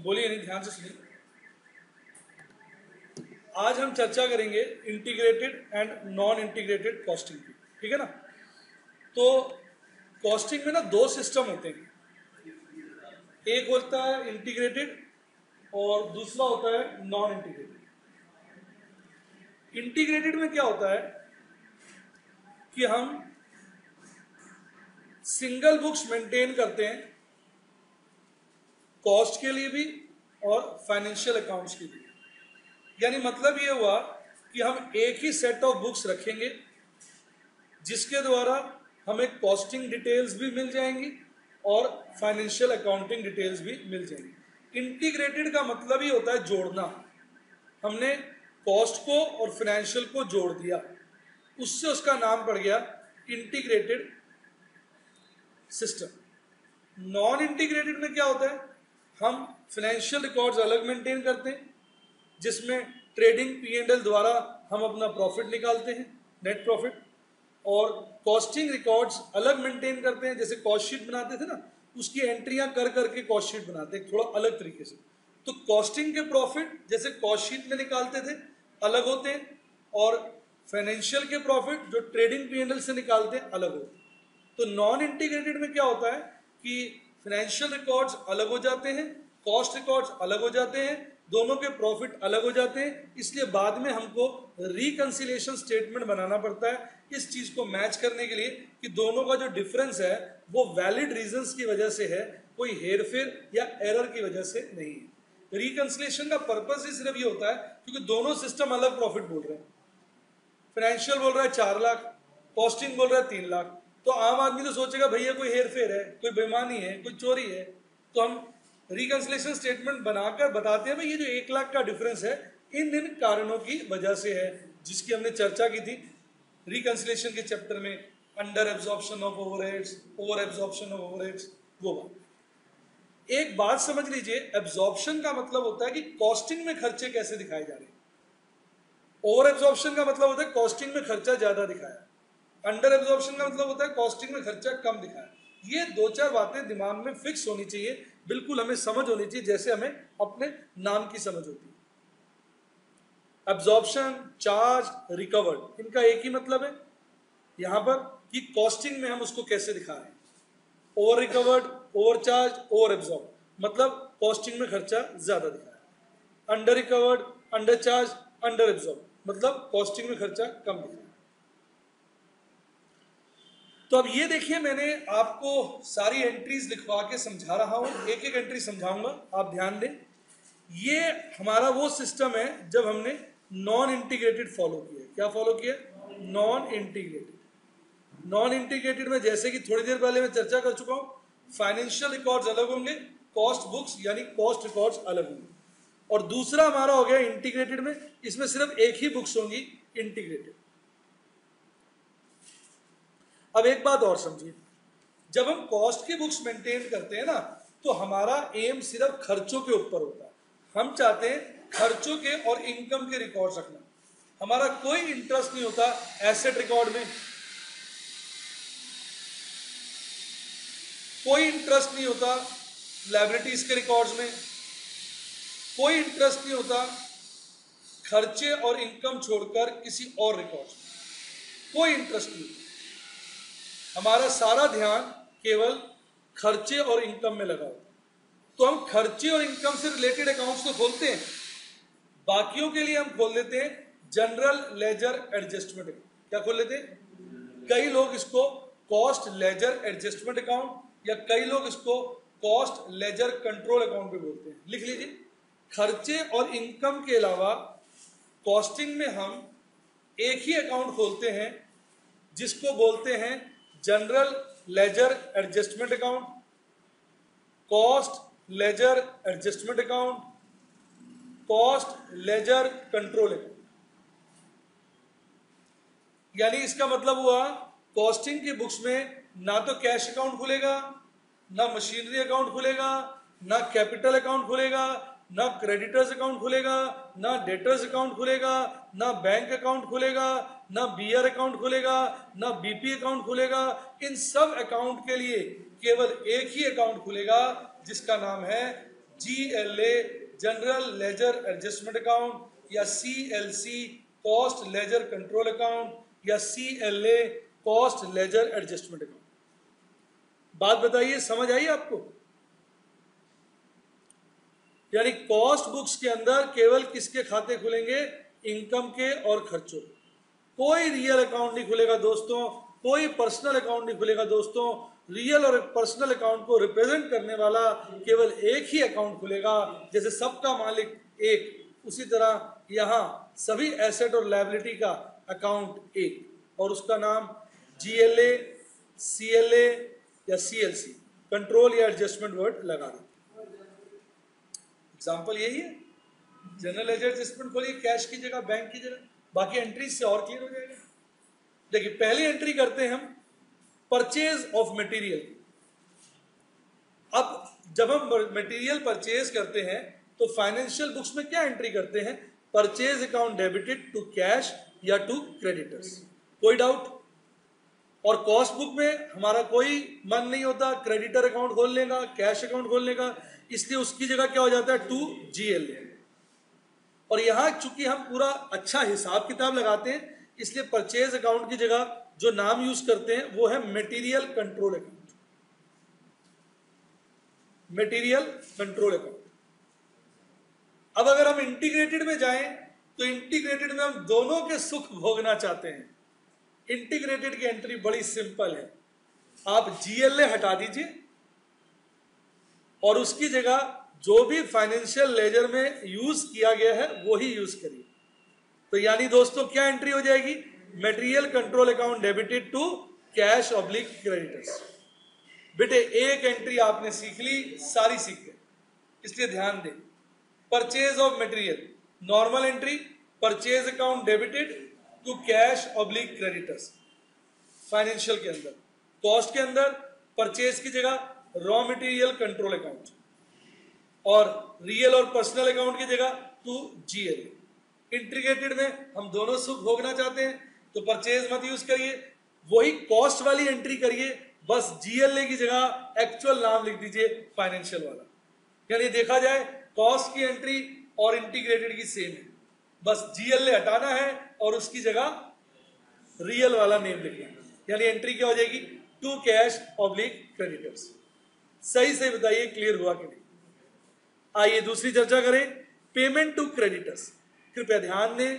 बोलिए नहीं, ध्यान से सुनिए। आज हम चर्चा करेंगे integrated and non integrated costing की, ठीक है ना। तो कॉस्टिंग में ना दो सिस्टम होते हैं, एक होता है इंटीग्रेटेड और दूसरा होता है नॉन इंटीग्रेटेड। इंटीग्रेटेड में क्या होता है कि हम सिंगल बुक्स मेंटेन करते हैं, कॉस्ट के लिए भी और फाइनेंशियल अकाउंट्स के लिए। यानी मतलब ये हुआ कि हम एक ही सेट ऑफ बुक्स रखेंगे जिसके द्वारा हमें कॉस्टिंग डिटेल्स भी मिल जाएंगी और फाइनेंशियल अकाउंटिंग डिटेल्स भी मिल जाएंगी। इंटीग्रेटेड का मतलब ही होता है जोड़ना। हमने कॉस्ट को और फाइनेंशियल को जोड़ दिया, उससे उसका नाम पड़ गया इंटीग्रेटेड सिस्टम। नॉन इंटीग्रेटेड में क्या होता है, हम फाइनेंशियल रिकॉर्ड्स अलग मेंटेन करते हैं जिसमें ट्रेडिंग P&L द्वारा हम अपना प्रॉफिट निकालते हैं, नेट प्रॉफिट, और कॉस्टिंग रिकॉर्ड्स अलग मेंटेन करते हैं। जैसे कॉस्ट शीट बनाते थे ना, उसकी एंट्रियां कर करके कॉस्ट शीट बनाते हैं थोड़ा अलग तरीके से। तो कॉस्टिंग के प्रॉफिट जैसे कॉस्ट शीट में निकालते थे अलग होते हैं, और फाइनेंशियल के प्रॉफिट जो ट्रेडिंग P&L से निकालते हैं अलग होते हैं। तो नॉन इंटीग्रेटेड में क्या होता है कि फाइनेंशियल रिकॉर्ड्स अलग हो जाते हैं, कॉस्ट रिकॉर्ड्स अलग हो जाते हैं, दोनों के प्रॉफिट अलग हो जाते हैं। इसलिए बाद में हमको रिकंसिलिएशन स्टेटमेंट बनाना पड़ता है इस चीज को मैच करने के लिए कि दोनों का जो डिफरेंस है वो वैलिड रीजंस की वजह से है, कोई हेरफेर या एरर की वजह से नहीं है। रिकंसिलिएशन का पर्पस ही सिर्फ ये होता है क्योंकि दोनों सिस्टम अलग प्रॉफिट बोल रहे हैं। फाइनेंशियल बोल रहा है 4 लाख, कॉस्टिंग बोल रहा है 3 लाख। तो आम आदमी तो सोचेगा भैया कोई हेरफेर है, कोई बेईमानी है, कोई चोरी है। तो हम रिकंसिलिएशन स्टेटमेंट बनाकर बताते हैं भाई ये जो 1 लाख का डिफरेंस है इन कारणों की वजह से है, जिसकी हमने चर्चा की थी रिकंसिलिएशन के चैप्टर में, under absorption of overheads, over absorption of overheads. वो बात एक बात समझ लीजिए, एब्जॉर्प्शन का मतलब होता है कि कॉस्टिंग में खर्चे कैसे दिखाए जा रहे हैं, ओवर एब्जॉर्प्शन का मतलब होता है कॉस्टिंग में खर्चा ज्यादा दिखाया, अंडर एब्जॉर्प्शन का मतलब होता है कॉस्टिंग में खर्चा कम दिखाया। ये 2-4 बातें दिमाग में फिक्स होनी चाहिए, बिल्कुल हमें समझ होनी चाहिए जैसे हमें अपने नाम की समझ होती है। एब्जॉर्प्शन, चार्ज, रिकवर्ड, इनका एक ही मतलब है यहां पर कि कॉस्टिंग में हम उसको कैसे दिखा रहे हैं। Over recovered, over charge, over absorb, मतलब कॉस्टिंग में खर्चा ज्यादा दिखाया। Under recovered, under charge, under absorb, मतलब कॉस्टिंग में खर्चा कम दिखाया। तो अब ये देखिए, मैंने आपको सारी एंट्रीज लिखवा के समझा रहा हूं, एक एक एंट्री समझाऊंगा, आप ध्यान दें। ये हमारा वो सिस्टम है जब हमने नॉन इंटीग्रेटेड फॉलो किया। क्या फॉलो किया? Non integrated. नॉन इंटीग्रेटेड में जैसे कि थोड़ी देर पहले मैं चर्चा कर चुका हूं, फाइनेंशियल रिकॉर्ड्स अलग होंगे, कॉस्ट बुक्स यानी कॉस्ट रिकॉर्ड्स अलग होंगे। और दूसरा हमारा हो गया इंटीग्रेटेड में, इसमें सिर्फ एक ही बुक्स होंगी इंटीग्रेटेड। अब एक बात और समझिए, जब हम कॉस्ट की बुक्स मेंटेन करते हैं ना, तो हमारा एम सिर्फ खर्चों के ऊपर होता है। हम चाहते हैं खर्चों के और इनकम के रिकॉर्ड्स रखना। हमारा कोई इंटरेस्ट नहीं होता एसेट रिकॉर्ड में, कोई इंटरेस्ट नहीं होता लायबिलिटीज के रिकॉर्ड्स में, कोई इंटरेस्ट नहीं होता खर्चे और इनकम छोड़कर किसी और रिकॉर्ड्स में, कोई इंटरेस्ट नहीं। हमारा सारा ध्यान केवल खर्चे और इनकम में लगा होता है। तो हम खर्चे और इनकम से रिलेटेड अकाउंट्स तो खोलते हैं, बाकियों के लिए हम खोल लेते हैं जनरल लेजर एडजस्टमेंट अकाउंट। क्या खोल लेते हैं? कई लोग इसको कॉस्ट लेजर एडजस्टमेंट अकाउंट या कई लोग इसको कॉस्ट लेजर कंट्रोल अकाउंट भी बोलते हैं। लिख लीजिए, खर्चे और इनकम के अलावा कॉस्टिंग में हम एक ही अकाउंट खोलते हैं जिसको बोलते हैं general ledger adjustment account, cost ledger adjustment account, cost ledger control account. यानी इसका मतलब हुआ कॉस्टिंग की बुक्स में ना तो कैश अकाउंट खुलेगा, ना मशीनरी अकाउंट खुलेगा, ना कैपिटल अकाउंट खुलेगा, ना क्रेडिटर्स अकाउंट खुलेगा, ना डेटर्स अकाउंट खुलेगा, ना बैंक अकाउंट खुलेगा, ना बीआर अकाउंट खुलेगा, ना बीपी अकाउंट खुलेगा। इन सब अकाउंट के लिए केवल एक ही अकाउंट खुलेगा जिसका नाम है GLA general ledger adjustment account, या CLC cost ledger control account, या CLA cost ledger adjustment account. बात बताइए, समझ आई आपको? यानी कॉस्ट बुक्स के अंदर केवल किसके खाते खुलेंगे? इनकम के और खर्चों। कोई रियल अकाउंट नहीं खुलेगा दोस्तों, कोई पर्सनल अकाउंट नहीं खुलेगा दोस्तों। रियल और पर्सनल अकाउंट को रिप्रेजेंट करने वाला केवल एक ही अकाउंट खुलेगा। जैसे सबका मालिक एक, उसी तरह यहां सभी एसेट और लायबिलिटी का अकाउंट एक, और उसका नाम GLA, CLA या CLC कंट्रोल या एडजस्टमेंट वर्ड लगा दें। एग्जाम्पल यही है। जनरल लेजर एडजस्टमेंट खोलिए, कैश की जगह बैंक की जगह, बाकी एंट्री से और क्लियर हो जाएगा। देखिए पहली एंट्री करते हैं हम परचेज ऑफ मटेरियल। अब जब हम मटेरियल परचेज करते हैं तो फाइनेंशियल बुक्स में क्या एंट्री करते हैं? Purchase account debited to cash या टू क्रेडिटर्स। कोई डाउट? और कॉस्ट बुक में हमारा कोई मन नहीं होता क्रेडिटर अकाउंट खोलने का, कैश अकाउंट खोलने का, इसलिए उसकी जगह क्या हो जाता है? To GLA। और यहां चूंकि हम पूरा अच्छा हिसाब किताब लगाते हैं, इसलिए परचेज अकाउंट की जगह जो नाम यूज करते हैं वो है material control account. Material control account. अब अगर हम इंटीग्रेटेड में जाएं तो इंटीग्रेटेड में हम दोनों के सुख भोगना चाहते हैं। इंटीग्रेटेड की एंट्री बड़ी सिंपल है, आप GLA हटा दीजिए और उसकी जगह जो भी फाइनेंशियल लेजर में यूज किया गया है वो ही यूज करिए। तो यानी दोस्तों क्या एंट्री हो जाएगी? Material control account debited to cash oblique creditors. बेटे एक एंट्री आपने सीख ली, सारी सीख गए, इसलिए ध्यान दें। Purchase of material normal entry, purchase account debited to cash oblique creditors financial के अंदर। कॉस्ट के अंदर परचेज की जगह रॉ मटेरियल कंट्रोल अकाउंट, और रियल और पर्सनल अकाउंट की जगह टू GLA। इंटीग्रेटेड में हम दोनों सुख भोगना चाहते हैं तो परचेज मत यूज करिए, वही कॉस्ट वाली एंट्री करिए, बस GLA की जगह एक्चुअल नाम लिख दीजिए फाइनेंशियल वाला। यानी देखा जाए कॉस्ट की एंट्री और इंटीग्रेटेड की सेम है, बस GLA हटाना है और उसकी जगह रियल वाला नेम लिखना है। यानी एंट्री क्या हो जाएगी? To cash oblique creditors. सही से बताइए क्लियर हुआ कि नहीं? आइए दूसरी चर्चा करें, पेमेंट टू क्रेडिटर्स। कृपया ध्यान दें,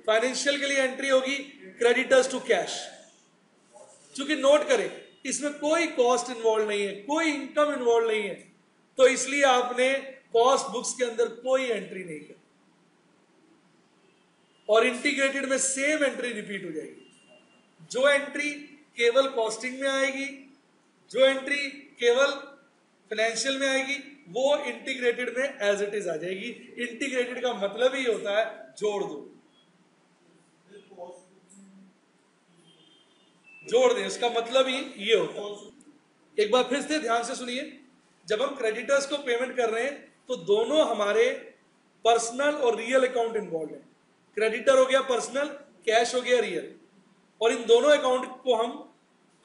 फाइनेंशियल के लिए एंट्री होगी क्रेडिटर्स टू कैश। चूंकि नोट करें इसमें कोई कॉस्ट इन्वॉल्व नहीं है, कोई इनकम इन्वॉल्व नहीं है, तो इसलिए आपने कॉस्ट बुक्स के अंदर कोई एंट्री नहीं की। और इंटीग्रेटेड में सेम एंट्री रिपीट हो जाएगी। जो एंट्री केवल कॉस्टिंग में आएगी, जो एंट्री केवल फाइनेंशियल में आएगी, वो इंटीग्रेटेड में एज इट इज आ जाएगी। इंटीग्रेटेड का मतलब ही होता है जोड़ दो, जोड़ दें, उसका मतलब ही ये होता है। एक बार फिर से ध्यान से सुनिए, जब हम क्रेडिटर्स को पेमेंट कर रहे हैं तो दोनों हमारे पर्सनल और रियल अकाउंट इन्वॉल्व है। क्रेडिटर हो गया पर्सनल, कैश हो गया रियल, और इन दोनों अकाउंट को हम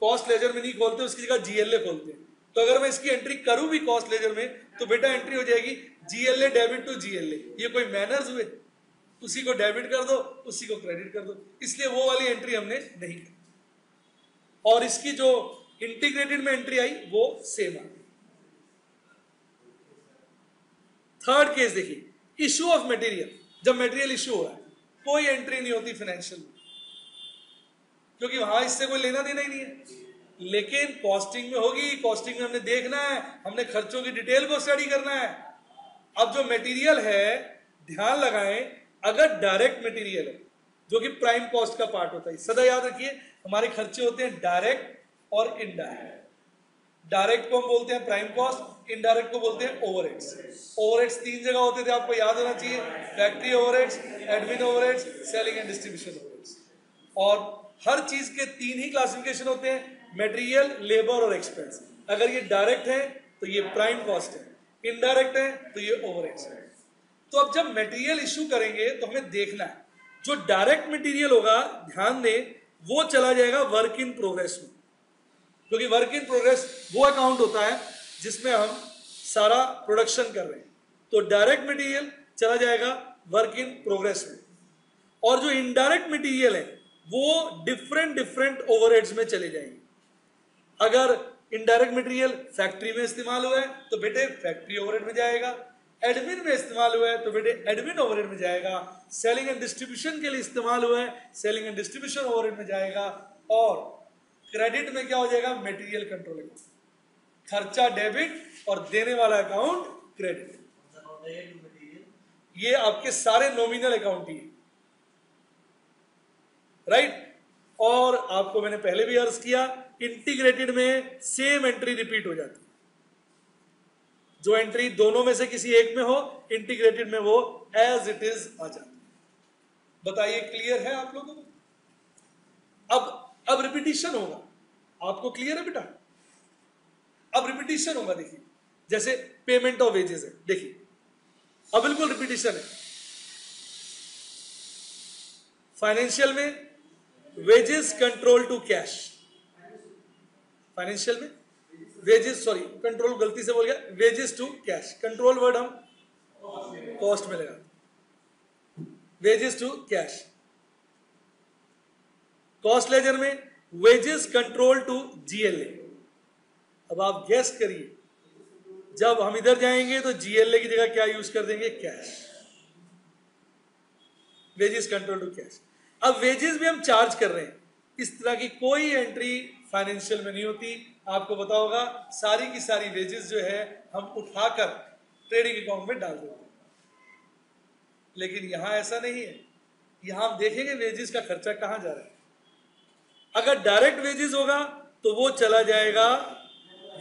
कॉस्ट लेजर में नहीं खोलते, उसकी जगह GLA खोलते हैं। तो अगर मैं इसकी एंट्री करूं भी कॉस्ट लेजर में तो बेटा एंट्री हो जाएगी GLA डेबिट टू GLA। ये कोई मैनर्स हुए? उसी को डेबिट कर दो, उसी को क्रेडिट कर दो, इसलिए वो वाली एंट्री हमने नहीं की। और इसकी जो इंटीग्रेटेड में एंट्री आई वो सेम आ गई। थर्ड केस देखिए, इशू ऑफ मटेरियल। जब मटेरियल इशू हो रहा है कोई एंट्री नहीं होती फाइनेंशियल में, क्योंकि वहां इससे कोई लेना देना ही नहीं है। लेकिन कॉस्टिंग में होगी, कॉस्टिंग में हमने देखना है, हमने खर्चों की डिटेल को स्टडी करना है। अब जो मटेरियल है ध्यान लगाएं, अगर डायरेक्ट मटेरियल है जो कि प्राइम कॉस्ट का पार्ट होता है, सदा याद रखिए हमारे खर्चे होते हैं डायरेक्ट और इनडायरेक्ट। डायरेक्ट को हम बोलते हैं प्राइम कॉस्ट, इनडायरेक्ट को बोलते हैं ओवरहेड्स। ओवरहेड्स तीन जगह होते थे, आपको याद होना चाहिए, factory overheads, admin overheads, selling and distribution overheads. और हर चीज के तीन ही क्लासिफिकेशन होते हैं, मटेरियल, लेबर और एक्सपेंस। अगर ये डायरेक्ट है तो ये प्राइम कॉस्ट है, इनडायरेक्ट है तो ये ओवरहेड्स है। तो अब जब मटेरियल इशू करेंगे तो हमें देखना है, जो डायरेक्ट मटेरियल होगा ध्यान दें वो चला जाएगा वर्क इन प्रोग्रेस में, क्योंकि वर्क इन प्रोग्रेस वो अकाउंट होता है जिसमें हम सारा प्रोडक्शन कर रहे हैं। तो डायरेक्ट मटेरियल चला जाएगा वर्क इन प्रोग्रेस में, और जो इनडायरेक्ट मटेरियल है वो डिफरेंट ओवरहेड्स में चले जाएंगे। अगर इनडायरेक्ट मटेरियल फैक्ट्री में इस्तेमाल हुआ है तो बेटे फैक्ट्री ओवरहेड में जाएगा, एडमिन में इस्तेमाल हुआ है तो बेटे एडमिन ओवरहेड में जाएगा, सेलिंग एंड डिस्ट्रीब्यूशन के लिए इस्तेमाल हुआ है सेलिंग एंड डिस्ट्रीब्यूशन ओवरहेड में जाएगा, और क्रेडिट में क्या हो जाएगा, मटेरियल कंट्रोल अकाउंट, खर्चा डेबिट और देने वाला अकाउंट क्रेडिट। ये आपके सारे नॉमिनल अकाउंट ही है, राइट। और आपको मैंने पहले भी अर्ज किया, इंटीग्रेटेड में सेम एंट्री रिपीट हो जाती है, जो एंट्री दोनों में से किसी एक में हो इंटीग्रेटेड में वो एज इट इज आ जाती है। बताइए क्लियर है आप लोगों को? अब रिपीटिशन होगा, आपको क्लियर है बेटा? अब रिपीटिशन होगा। देखिए जैसे पेमेंट ऑफ वेजेस है, देखिए अब बिल्कुल रिपीटिशन है। फाइनेंशियल में wages control to cash, financial में वेजेस, सॉरी कंट्रोल गलती से बोल गया, wages to cash, control word हम कॉस्ट में लगा, wages to cash. Cost ledger में वेजेस कंट्रोल टू जीएलए। अब आप गेस करिए, जब हम इधर जाएंगे तो जीएलए की जगह क्या यूज कर देंगे, cash, wages control to cash. अब वेजेस भी हम चार्ज कर रहे हैं, इस तरह की कोई एंट्री फाइनेंशियल में नहीं होती। आपको पता होगा सारी की सारी वेजेस जो है हम उठाकर ट्रेडिंग अकाउंट में डाल देते हैं, लेकिन यहां ऐसा नहीं है। यहां हम देखेंगे वेजेस का खर्चा कहां जा रहा है। अगर डायरेक्ट वेजेस होगा तो वो चला जाएगा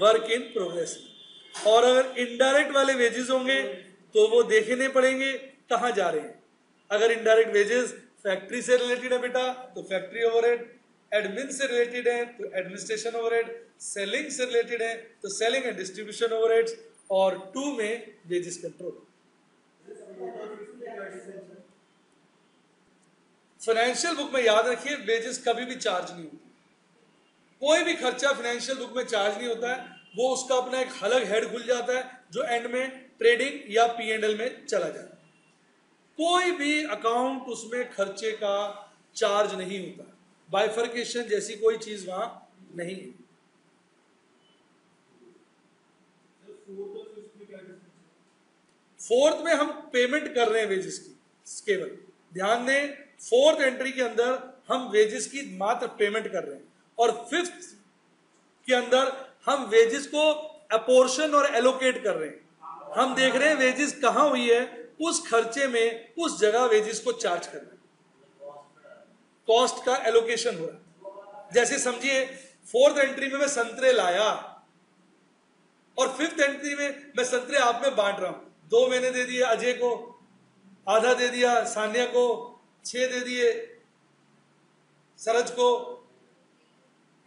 वर्क इन प्रोग्रेस, और अगर इनडायरेक्ट वाले वेजेस होंगे तो वो देखने पड़ेंगे कहां जा रहे हैं। अगर इनडायरेक्ट वेजेस फैक्ट्री से रिलेटेड है बेटा तो फैक्ट्री ओवरहेड, एडमिन से रिलेटेड है तो एडमिनिस्ट्रेशन ओवरहेड, सेलिंग से रिलेटेड है तो सेलिंग एंड डिस्ट्रीब्यूशन ओवरहेड्स, और 2 में वेजेस कंट्रोल। फाइनेंशियल बुक में याद रखिए वेजेस कभी भी चार्ज नहीं होती, कोई भी खर्चा फाइनेंशियल बुक में चार्ज नहीं होता है, वो उसका अपना एक अलग हेड खुल जाता है जो एंड में ट्रेडिंग या P&L में चला जाता है। कोई भी अकाउंट उसमें खर्चे का चार्ज नहीं होता, बाइफर्केशन जैसी कोई चीज वहां नहीं है। फोर्थ में हम पेमेंट कर रहे हैं वेजेस की, केवल ध्यान दें फोर्थ एंट्री के अंदर हम वेजेस की मात्र पेमेंट कर रहे हैं, और फिफ्थ के अंदर हम वेजेस को अपोर्शन और एलोकेट कर रहे हैं। हम देख रहे हैं वेजेस कहां हुई है, उस खर्चे में उस जगह वेजेस को चार्ज कर रहे हैं, कॉस्ट का एलोकेशन हो रहा है। जैसे समझिए फोर्थ एंट्री में मैं संतरे लाया और फिफ्थ एंट्री में मैं संतरे आप में बांट रहा हूं, 2 मैंने दे दिए अजय को, आधा दे दिया सान्या को, 6 दे दिए सरज को,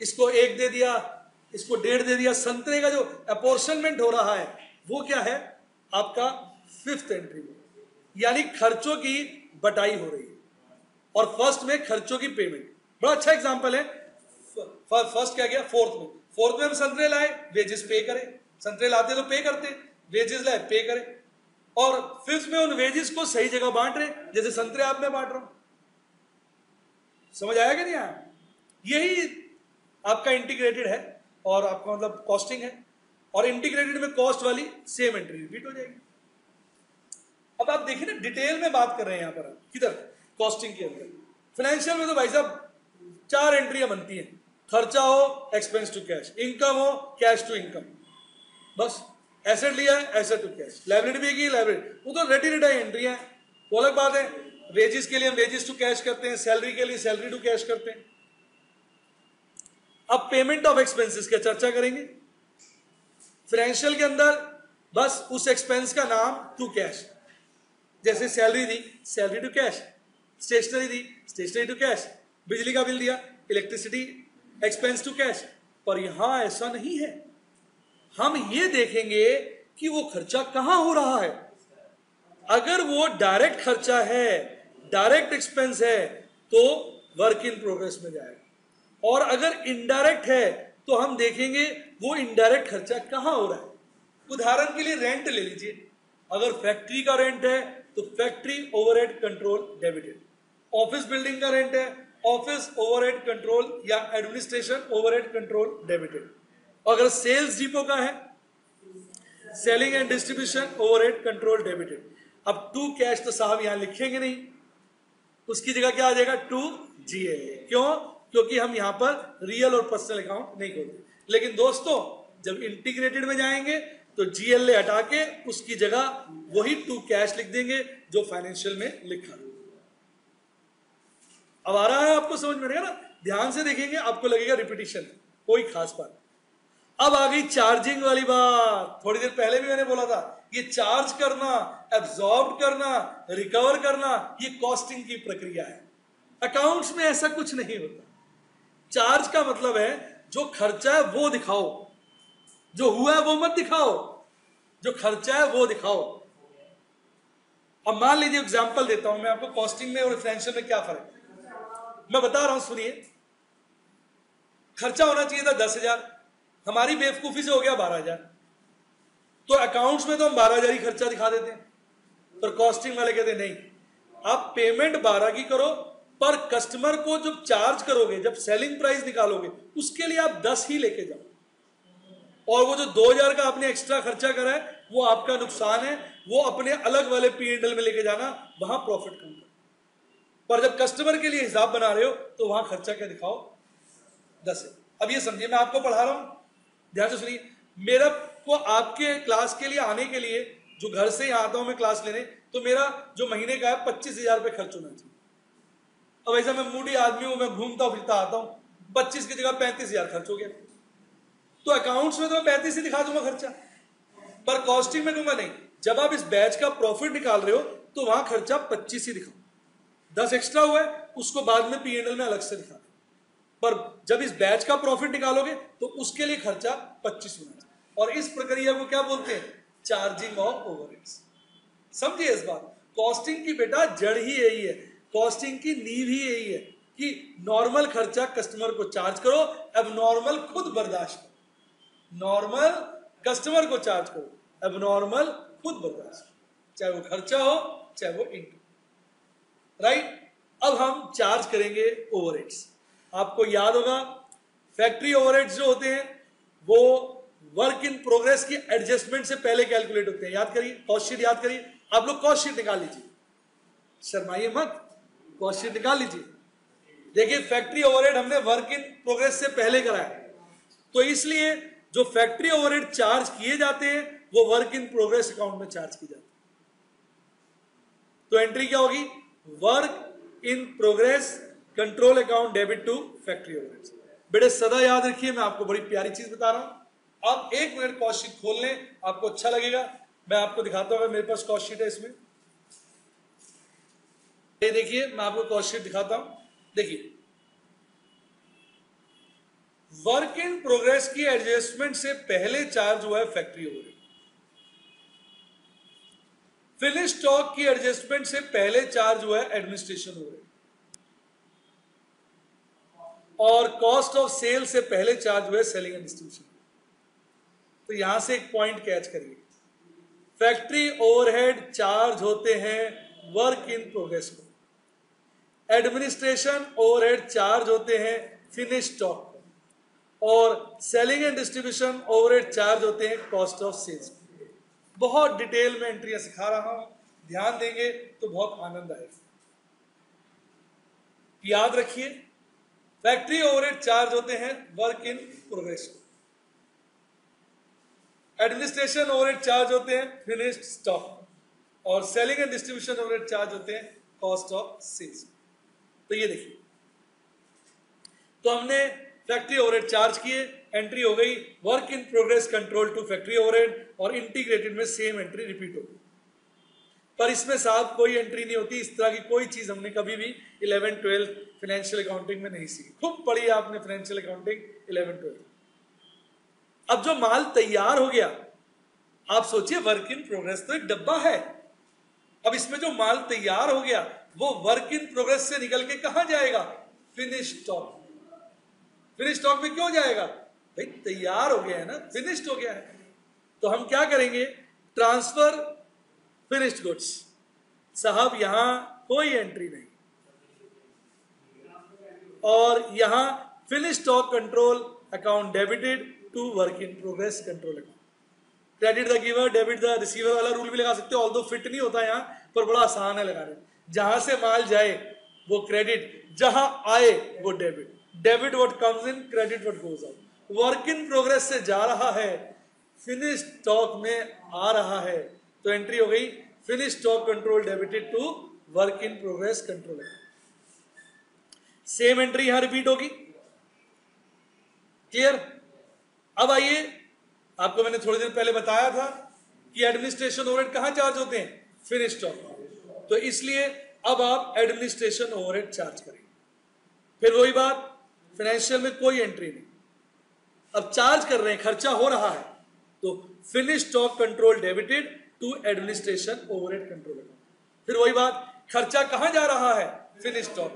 इसको 1 दे दिया, इसको 1.5 दे दिया। संतरे का जो अपोर्शनमेंट हो रहा है वो क्या है आपका फिफ्थ एंट्री में, यानी खर्चों की बटाई हो रही है, और फर्स्ट में खर्चों की पेमेंट। बड़ा अच्छा एग्जांपल है, फर्स्ट क्या गया फोर्थ में हम संतरे लाए, वेजेस पे करें, संतरे लाते तो पे करते, वेजेस लाए पे करें, और फिफ्थ में उन वेजेस को सही जगह बांट रहे, जैसे संतरे आप में बांट रहा हूं। समझ आया कि नहीं आया? यही आपका इंटीग्रेटेड है, और आपका मतलब कॉस्टिंग है, और इंटीग्रेटेड में कॉस्ट वाली सेम एंट्री रिपीट हो जाएगी। अब आप देखिए ना, डिटेल में बात कर रहे हैं यहां पर, किधर कॉस्टिंग के अंदर। फाइनेंशियल में तो भाई साहब 4 एंट्रियां बनती हैं, खर्चा हो एक्सपेंस टू कैश, इनकम हो कैश टू इनकम, बस एसेट लिया है एसेट टू कैश, लाइबिलिटी भी की लाइबिलिटी, वो तो रेडी रिटाई एंट्रियां हैं, वो अलग बात है। वेजेस के लिए हम वेजेस टू कैश करते हैं, सैलरी के लिए सैलरी टू कैश करते हैं। अब पेमेंट ऑफ एक्सपेंसेस की चर्चा करेंगे। फाइनेंशियल के अंदर बस उस एक्सपेंस का नाम टू कैश, जैसे सैलरी दी सैलरी टू कैश, स्टेशनरी दी स्टेशनरी टू कैश, बिजली का बिल दिया इलेक्ट्रिसिटी एक्सपेंस टू कैश। पर यहां ऐसा नहीं है, हम ये देखेंगे कि वो खर्चा कहां हो रहा है। अगर वो डायरेक्ट खर्चा है, डायरेक्ट एक्सपेंस है, तो वर्क इन प्रोग्रेस में जाएगा, और अगर इनडायरेक्ट है तो हम देखेंगे वो इनडायरेक्ट खर्चा कहां हो रहा है। उदाहरण के लिए रेंट ले लीजिए, अगर फैक्ट्री का रेंट है तो factory overhead control debited, office building का रेंट है ऑफिस ओवरहेड कंट्रोल या एडमिनिस्ट्रेशन ओवरहेड कंट्रोल डेबिटेड, अगर सेल्स डिपो का है selling and distribution overhead control debited. अब टू कैश तो साहब यहां लिखेंगे नहीं, उसकी जगह क्या आ जाएगा टू जीएलए, क्यों? क्योंकि हम यहां पर रियल और पर्सनल अकाउंट नहीं खोलते। लेकिन दोस्तों जब इंटीग्रेटेड में जाएंगे तो जीएलए हटा के उसकी जगह वही टू कैश लिख देंगे जो फाइनेंशियल में लिखा है। अब आ रहा है आपको समझ में आएगा ना, ध्यान से देखेंगे आपको लगेगा रिपीटिशन, कोई खास बात। अब आ गई चार्जिंग वाली बात, थोड़ी देर पहले भी मैंने बोला था ये चार्ज करना, एब्जॉर्ब करना, रिकवर करना, ये कॉस्टिंग की प्रक्रिया है। अकाउंट्स में ऐसा कुछ नहीं होता। चार्ज का मतलब है जो खर्चा है वो दिखाओ, जो हुआ है वो मत दिखाओ, जो खर्चा है वो दिखाओ। अब मान लीजिए एग्जांपल देता हूं मैं आपको, कॉस्टिंग में और फाइनेंशियल में क्या फर्क है मैं बता रहा हूं, सुनिए। खर्चा होना चाहिए था 10,000, हमारी बेवकूफी से हो गया 12,000, तो अकाउंट्स में तो हम 12,000 ही खर्चा दिखा देते हैं, पर कॉस्टिंग वाले कहते नहीं, आप पेमेंट 12 की करो, पर कस्टमर को जब चार्ज करोगे, जब सेलिंग प्राइस निकालोगे, उसके लिए आप 10 ही लेके जाओ, और वो जो 2,000 का आपने एक्स्ट्रा खर्चा करा है वो आपका नुकसान है, वो अपने अलग वाले P&L में लेके जाना, वहां प्रॉफिट कम करो। पर जब कस्टमर के लिए हिसाब बना रहे हो तो वहां खर्चा क्या दिखाओ 10 है। अब ये समझिए, मैं आपको पढ़ा रहा हूं, ध्यान से सुनिए। मेरा को आपके क्लास के लिए आने के लिए, जो घर से ही आता हूं मैं क्लास लेने, तो मेरा जो महीने का है 25,000 रुपये खर्च होना चाहिए। अब ऐसा मैं मूडी आदमी हूं, मैं घूमता फिरता आता हूं, 25 की जगह 35,000 खर्च हो गया, तो अकाउंट्स में तो मैं 35 ही दिखा दूंगा खर्चा, पर कॉस्टिंग में दूंगा नहीं। जब आप इस बैच का प्रॉफिट निकाल रहे हो तो वहां खर्चा 25 ही दिखाओ, 10 एक्स्ट्रा हुआ है उसको बाद में P&L में अलग से दिखा, पर जब इस बैच का प्रॉफिट निकालोगे तो उसके लिए खर्चा 25 होना चाहिए। और इस प्रक्रिया को क्या बोलते हैं? Charging of overheads. समझिए इस बात, कॉस्टिंग की बेटा जड़ ही यही है, कॉस्टिंग की नींव ही यही है कि नॉर्मल खर्चा कस्टमर को चार्ज करो, एबनॉर्मल खुद बर्दाश्त करो। नॉर्मल कस्टमर को चार्ज करो, एबनॉर्मल खुद बर्दाश्त करो, चाहे वो खर्चा हो चाहे वो इनकम। राइट, अब हम चार्ज करेंगे ओवरहेड्स। आपको याद होगा फैक्ट्री ओवरहेड्स जो होते हैं वो वर्क इन प्रोग्रेस की एडजस्टमेंट से पहले कैलकुलेट होते हैं। याद करिए, कॉस्ट शीट याद करिए, आप लोग कॉस्ट शीट निकाल लीजिए, शर्माइए मत, कॉस्ट शीट निकाल लीजिए। देखिए फैक्ट्री ओवरहेड हमने वर्क इन प्रोग्रेस से पहले कराया, तो इसलिए जो फैक्ट्री ओवरहेड चार्ज किए जाते हैं वो वर्क इन प्रोग्रेस अकाउंट में चार्ज की जाती है। तो एंट्री क्या होगी? Work in progress control account debit to factory overheads. बेटे सदा याद रखिए, मैं आपको बड़ी प्यारी चीज बता रहा हूं। आप 1 मिनट कॉस्ट शीट खोल लें, आपको अच्छा लगेगा। मैं आपको दिखाता हूं, मेरे पास कॉस्ट शीट है इसमें, ये देखिए मैं आपको कॉस्ट शीट दिखाता हूं। देखिए वर्क इन प्रोग्रेस की एडजस्टमेंट से पहले चार्ज हुआ है फैक्ट्री ओवरहेड, फिनिश स्टॉक की एडजस्टमेंट से पहले चार्ज हुआ है एडमिनिस्ट्रेशन ओवरहेड, और कॉस्ट ऑफ सेल से पहले चार्ज हुआ है सेलिंग एंड डिस्ट्रीब्यूशन। तो यहां से एक पॉइंट कैच करिए, फैक्ट्री ओवरहेड चार्ज होते हैं वर्क इन प्रोग्रेस को, एडमिनिस्ट्रेशन ओवरहेड चार्ज होते हैं फिनिश स्टॉक को, और selling and distribution overhead charge होते हैं कॉस्ट ऑफ सेल्स को। बहुत डिटेल में एंट्रियां सिखा रहा हूं, ध्यान देंगे तो बहुत आनंद आएगा। याद रखिए फैक्ट्री ओवरहेड चार्ज होते हैं वर्क इन प्रोग्रेस को, एडमिनिस्ट्रेशन ओवरहेड चार्ज होते हैं फिनिश्ड स्टॉक, और selling and distribution overhead charge होते हैं कॉस्ट ऑफ सेल्स। तो ये देखिए, तो हमने फैक्ट्री ओवरहेड चार्ज किए, एंट्री हो गई work in progress control to factory overhead, और इंटीग्रेटेड में सेम एंट्री रिपीट हो गई। पर इसमें साहब कोई एंट्री नहीं होती, इस तरह की कोई चीज हमने कभी भी 11-12 फाइनेंशियल अकाउंटिंग में नहीं सीखी। खूब पढ़ी आपने फाइनेंशियल अकाउंटिंग 11-12। अब जो माल तैयार हो गया, आप सोचिए वर्क इन प्रोग्रेस तो एक डब्बा है, अब इसमें जो माल तैयार हो गया वो वर्क इन प्रोग्रेस से निकल के कहां जाएगा? Finish stock. फिनिश स्टॉक में क्यों जाएगा? भाई तैयार हो गया है ना, फिनिश्ड हो गया है। तो हम क्या करेंगे? ट्रांसफर फिनिश्ड गुड्स, साहब यहां कोई एंट्री नहीं, और यहां finish stock control account debited to work in progress control account. Credit the giver debit the receiver वाला रूल भी लगा सकते हो, ऑल्दो फिट नहीं होता यहां, पर बड़ा आसान है लगाने। जहां से माल जाए वो क्रेडिट, जहां आए वो debit. Debit what comes in, credit what goes out. Work in progress से जा रहा है, फिनिश स्टॉक में आ रहा है, तो एंट्री हो गई finish stock control debited to work in progress control. Same entry यहां रिपीट होगी। क्लियर? अब आइए, आपको मैंने थोड़ी देर पहले बताया था कि एडमिनिस्ट्रेशन ओवरहेड कहां चार्ज होते हैं, फिनिश स्टॉक, तो इसलिए अब आप एडमिनिस्ट्रेशन ओवरहेड चार्ज करेंगे। फिर वही बात, फाइनेंशियल में कोई एंट्री नहीं, अब चार्ज कर रहे हैं, खर्चा हो रहा है, तो finish stock control debited to administration overhead control account. फिर वही बात, खर्चा कहां जा रहा है, फिनिश स्टॉक,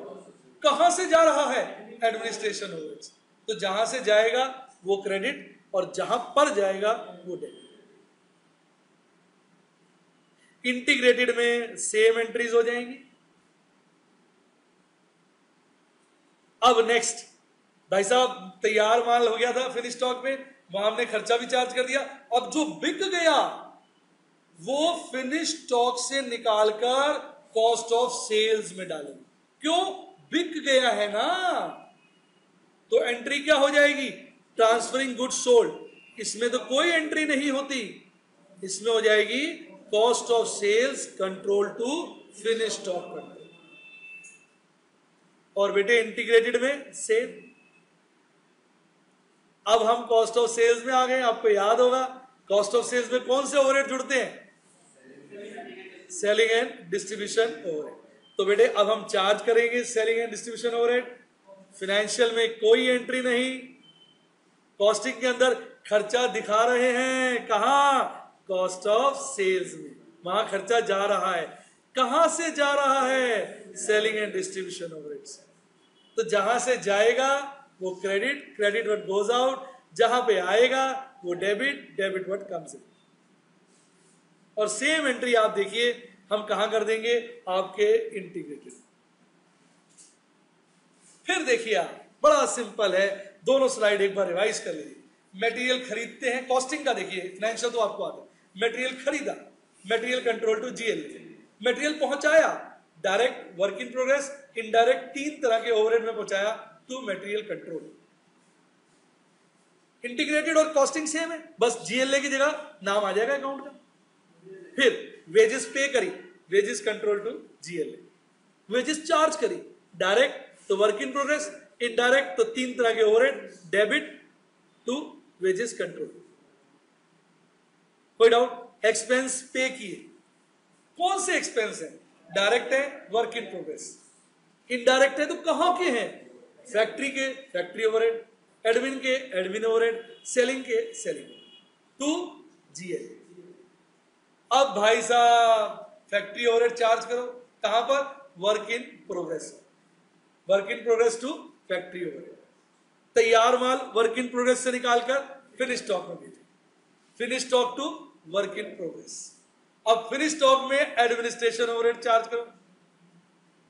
कहां से जा रहा है, एडमिनिस्ट्रेशन ओवरहेड, तो जहां से जाएगा वो क्रेडिट और जहां पर जाएगा वो डेबिट। इंटीग्रेटेड में सेम एंट्रीज हो जाएंगी। अब नेक्स्ट, भाई साहब तैयार माल हो गया था फिनिश स्टॉक में, वहां हमने खर्चा भी चार्ज कर दिया, अब जो बिक गया वो फिनिश स्टॉक से निकालकर कॉस्ट ऑफ सेल्स में डालेंगे। क्यों? बिक गया है ना, तो एंट्री क्या हो जाएगी, ट्रांसफरिंग गुड्स सोल्ड। इसमें तो कोई एंट्री नहीं होती, इसमें हो जाएगी cost of sales control to finish stock control. और बेटे इंटीग्रेटेड में सेम। अब हम कॉस्ट ऑफ सेल्स में आ गए। आपको याद होगा कॉस्ट ऑफ सेल्स में कौन से ओवरहेड जुड़ते हैं, सेलिंग एंड डिस्ट्रीब्यूशन ओवरहेड। तो बेटे अब हम चार्ज करेंगे selling and distribution overhead. Financial में कोई एंट्री नहीं, कॉस्टिंग के अंदर खर्चा दिखा रहे हैं, कहां, कॉस्ट ऑफ सेल्स में, वहां खर्चा जा रहा है। कहां से जा रहा है, सेलिंग एंड डिस्ट्रीब्यूशन ओवरहेड से। तो जहां से जाएगा वो credit, credit what goes out, जहां पे आएगा वो डेबिट, डेबिट व्हाट कम्स इन। और सेम एंट्री आप देखिए हम कहां कर देंगे, आपके इंटीग्रेटेड। फिर देखिए आप, बड़ा सिंपल है, दोनों स्लाइड एक बार रिवाइज कर लीजिए। मटेरियल खरीदते हैं, कॉस्टिंग का देखिए, फाइनेंशियल तो आपको आता है। मटेरियल खरीदा, material control to GL. Material पहुंचाया, direct work in progress, indirect, तीन तरह के ओवरहेड में पहुंचाया टू मटेरियल कंट्रोल। इंटीग्रेटेड और कॉस्टिंग सेम है, बस जीएलए की जगह नाम आ जाएगा अकाउंट का। फिर वेजेस पे करी, wages control to GLA. Wages charge करी, डायरेक्ट तो वर्क इन प्रोग्रेस, इनडायरेक्ट तो तीन तरह के overhead, debit to wages control. कोई डाउट? एक्सपेंस पे किए, कौन से एक्सपेंस है, डायरेक्ट है वर्क इन प्रोग्रेस, इनडायरेक्ट है तो कहां के हैं, फैक्ट्री के फैक्ट्री ओवरहेड, एडमिन के एडमिन ओवरहेड, सेलिंग के सेलिंग टू जीएल। अब भाई साहब फैक्ट्री ओवरहेड चार्ज करो, कहां पर, work in progress, work in progress to factory overhead. तैयार माल वर्क इन प्रोग्रेस से निकालकर फिनिश स्टॉक में भेजो, finish stock to work in progress. अब फिनिश स्टॉक में एडमिनिस्ट्रेशन ओवरहेड चार्ज करो,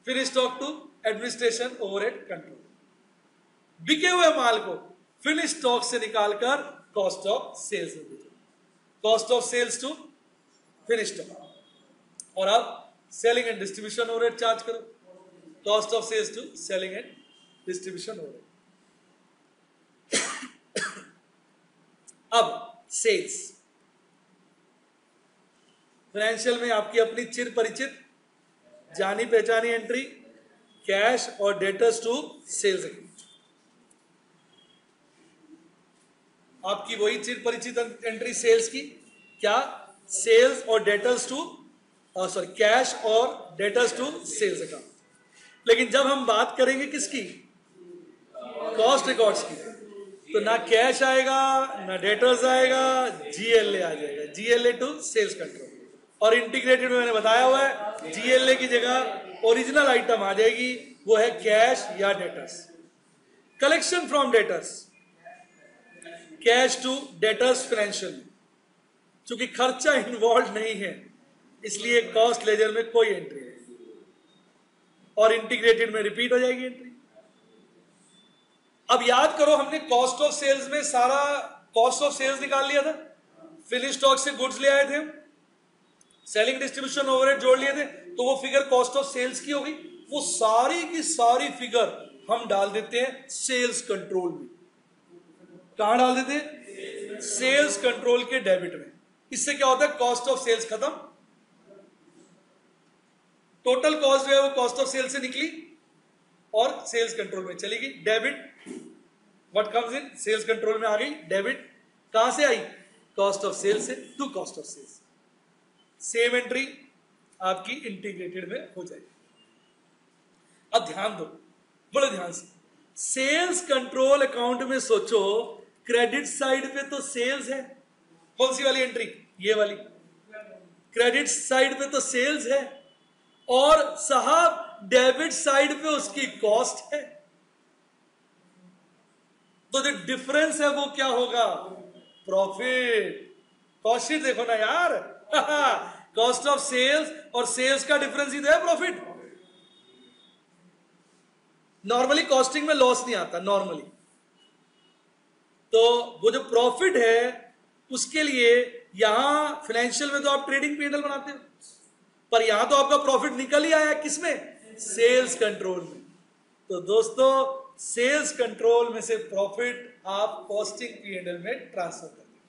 finish stock to administration overhead control. बिके हुए माल को फिनिश स्टॉक से निकालकर कॉस्ट ऑफ सेल्स में भेजो, cost of sales to finish stock. और अब selling and distribution overhead charge करो, cost of sales to selling and distribution overhead. अब सेल्स, फाइनेंशियल में आपकी अपनी चिर परिचित जानी पहचानी एंट्री, कैश और डेटर्स टू सेल्स अकाउंट। आपकी वही चिर परिचित एंट्री सेल्स की, क्या, सेल्स और डेटर्स टू सॉरी कैश और डेटर्स टू सेल्स अकाउंट। लेकिन जब हम बात करेंगे किसकी, कॉस्ट रिकॉर्ड्स की, तो ना कैश आएगा ना डेटर्स आएगा, जीएलए आ जाएगा, जीएलए टू सेल्स कंट्रोल। और इंटीग्रेटेड में मैंने बताया हुआ है जीएलए की जगह ओरिजिनल आइटम आ जाएगी, वो है कैश या debtors. Collection from debtors, cash to debtors financial, चूंकि खर्चा इन्वॉल्व नहीं है इसलिए कॉस्ट लेजर में कोई एंट्री नहीं, और इंटीग्रेटेड में रिपीट हो जाएगी एंट्री। अब याद करो, हमने कॉस्ट ऑफ सेल्स में सारा कॉस्ट ऑफ सेल्स निकाल लिया था, फिनिश स्टॉक से गुड्स ले आए थे, सेलिंग डिस्ट्रीब्यूशन ओवरहेड जोड़ लिए थे, तो वो फिगर कॉस्ट ऑफ सेल्स की होगी। वो सारी की सारी फिगर हम डाल देते हैं सेल्स कंट्रोल में। कहां डाल देते हैं? सेल्स कंट्रोल के डेबिट में। इससे क्या होता है? कॉस्ट ऑफ सेल्स खत्म, टोटल कॉस्ट जो है वो कॉस्ट ऑफ सेल्स से निकली और सेल्स कंट्रोल में चली गई। Debit what comes in sales control में आ गई, डेबिट कहां से आई? कॉस्ट ऑफ सेल्स से to cost of sales. Same entry आपकी इंटीग्रेटेड में हो जाएगी। अब ध्यान दो बड़े ध्यान से, सेल्स कंट्रोल अकाउंट में सोचो, क्रेडिट साइड पे तो सेल्स है, कौन सी वाली एंट्री? ये वाली। क्रेडिट साइड पे तो सेल्स है, और साहब डेबिट साइड पे उसकी कॉस्ट है, तो जो डिफरेंस है वो क्या होगा? प्रॉफिट। कॉस्ट शीट देखो ना यार, कॉस्ट ऑफ सेल्स और सेल्स का डिफरेंस ही तो है प्रॉफिट। नॉर्मली कॉस्टिंग में लॉस नहीं आता नॉर्मली, तो वो जो प्रॉफिट है उसके लिए यहां फाइनेंशियल में तो आप ट्रेडिंग P&L बनाते हो, पर यहां तो आपका प्रॉफिट निकल ही आया किसमें? सेल्स कंट्रोल में। तो दोस्तों सेल्स कंट्रोल में से प्रॉफिट आप कॉस्टिंग P&L में ट्रांसफर कर देंगे।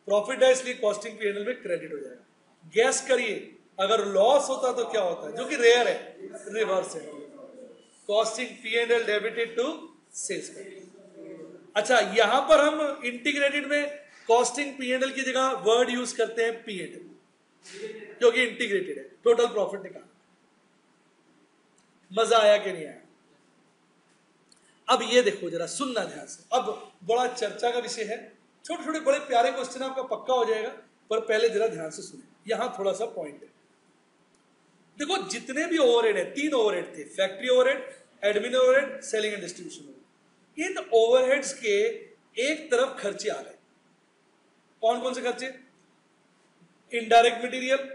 प्रॉफिट है इसलिए कॉस्टिंग P&L में क्रेडिट हो जाएगा। गैस करिए अगर लॉस होता तो क्या होता है, जो कि रेयर है, रिवर्स है, costing P&L debited to sales. अच्छा, यहां पर हम इंटीग्रेटेड में कॉस्टिंग P&L की जगह वर्ड यूज करते हैं P&L, क्योंकि इंटीग्रेटेड है, टोटल प्रॉफिट निकाल। मजा आया कि नहीं आया? अब ये देखो जरा, सुनना ध्यान से, अब बड़ा चर्चा का विषय है, छोटे छोटे बड़े प्यारे क्वेश्चन आपका पक्का हो जाएगा, पर पहले जरा ध्यान से सुने, यहां थोड़ा सा पॉइंट है। देखो जितने भी ओवरहेड है, 3 ओवरहेड थे, factory overhead, admin overhead, selling and distribution overhead. In overheads के एक तरफ खर्चे आ गए। कौन कौन से खर्चे? इनडायरेक्ट मटेरियल,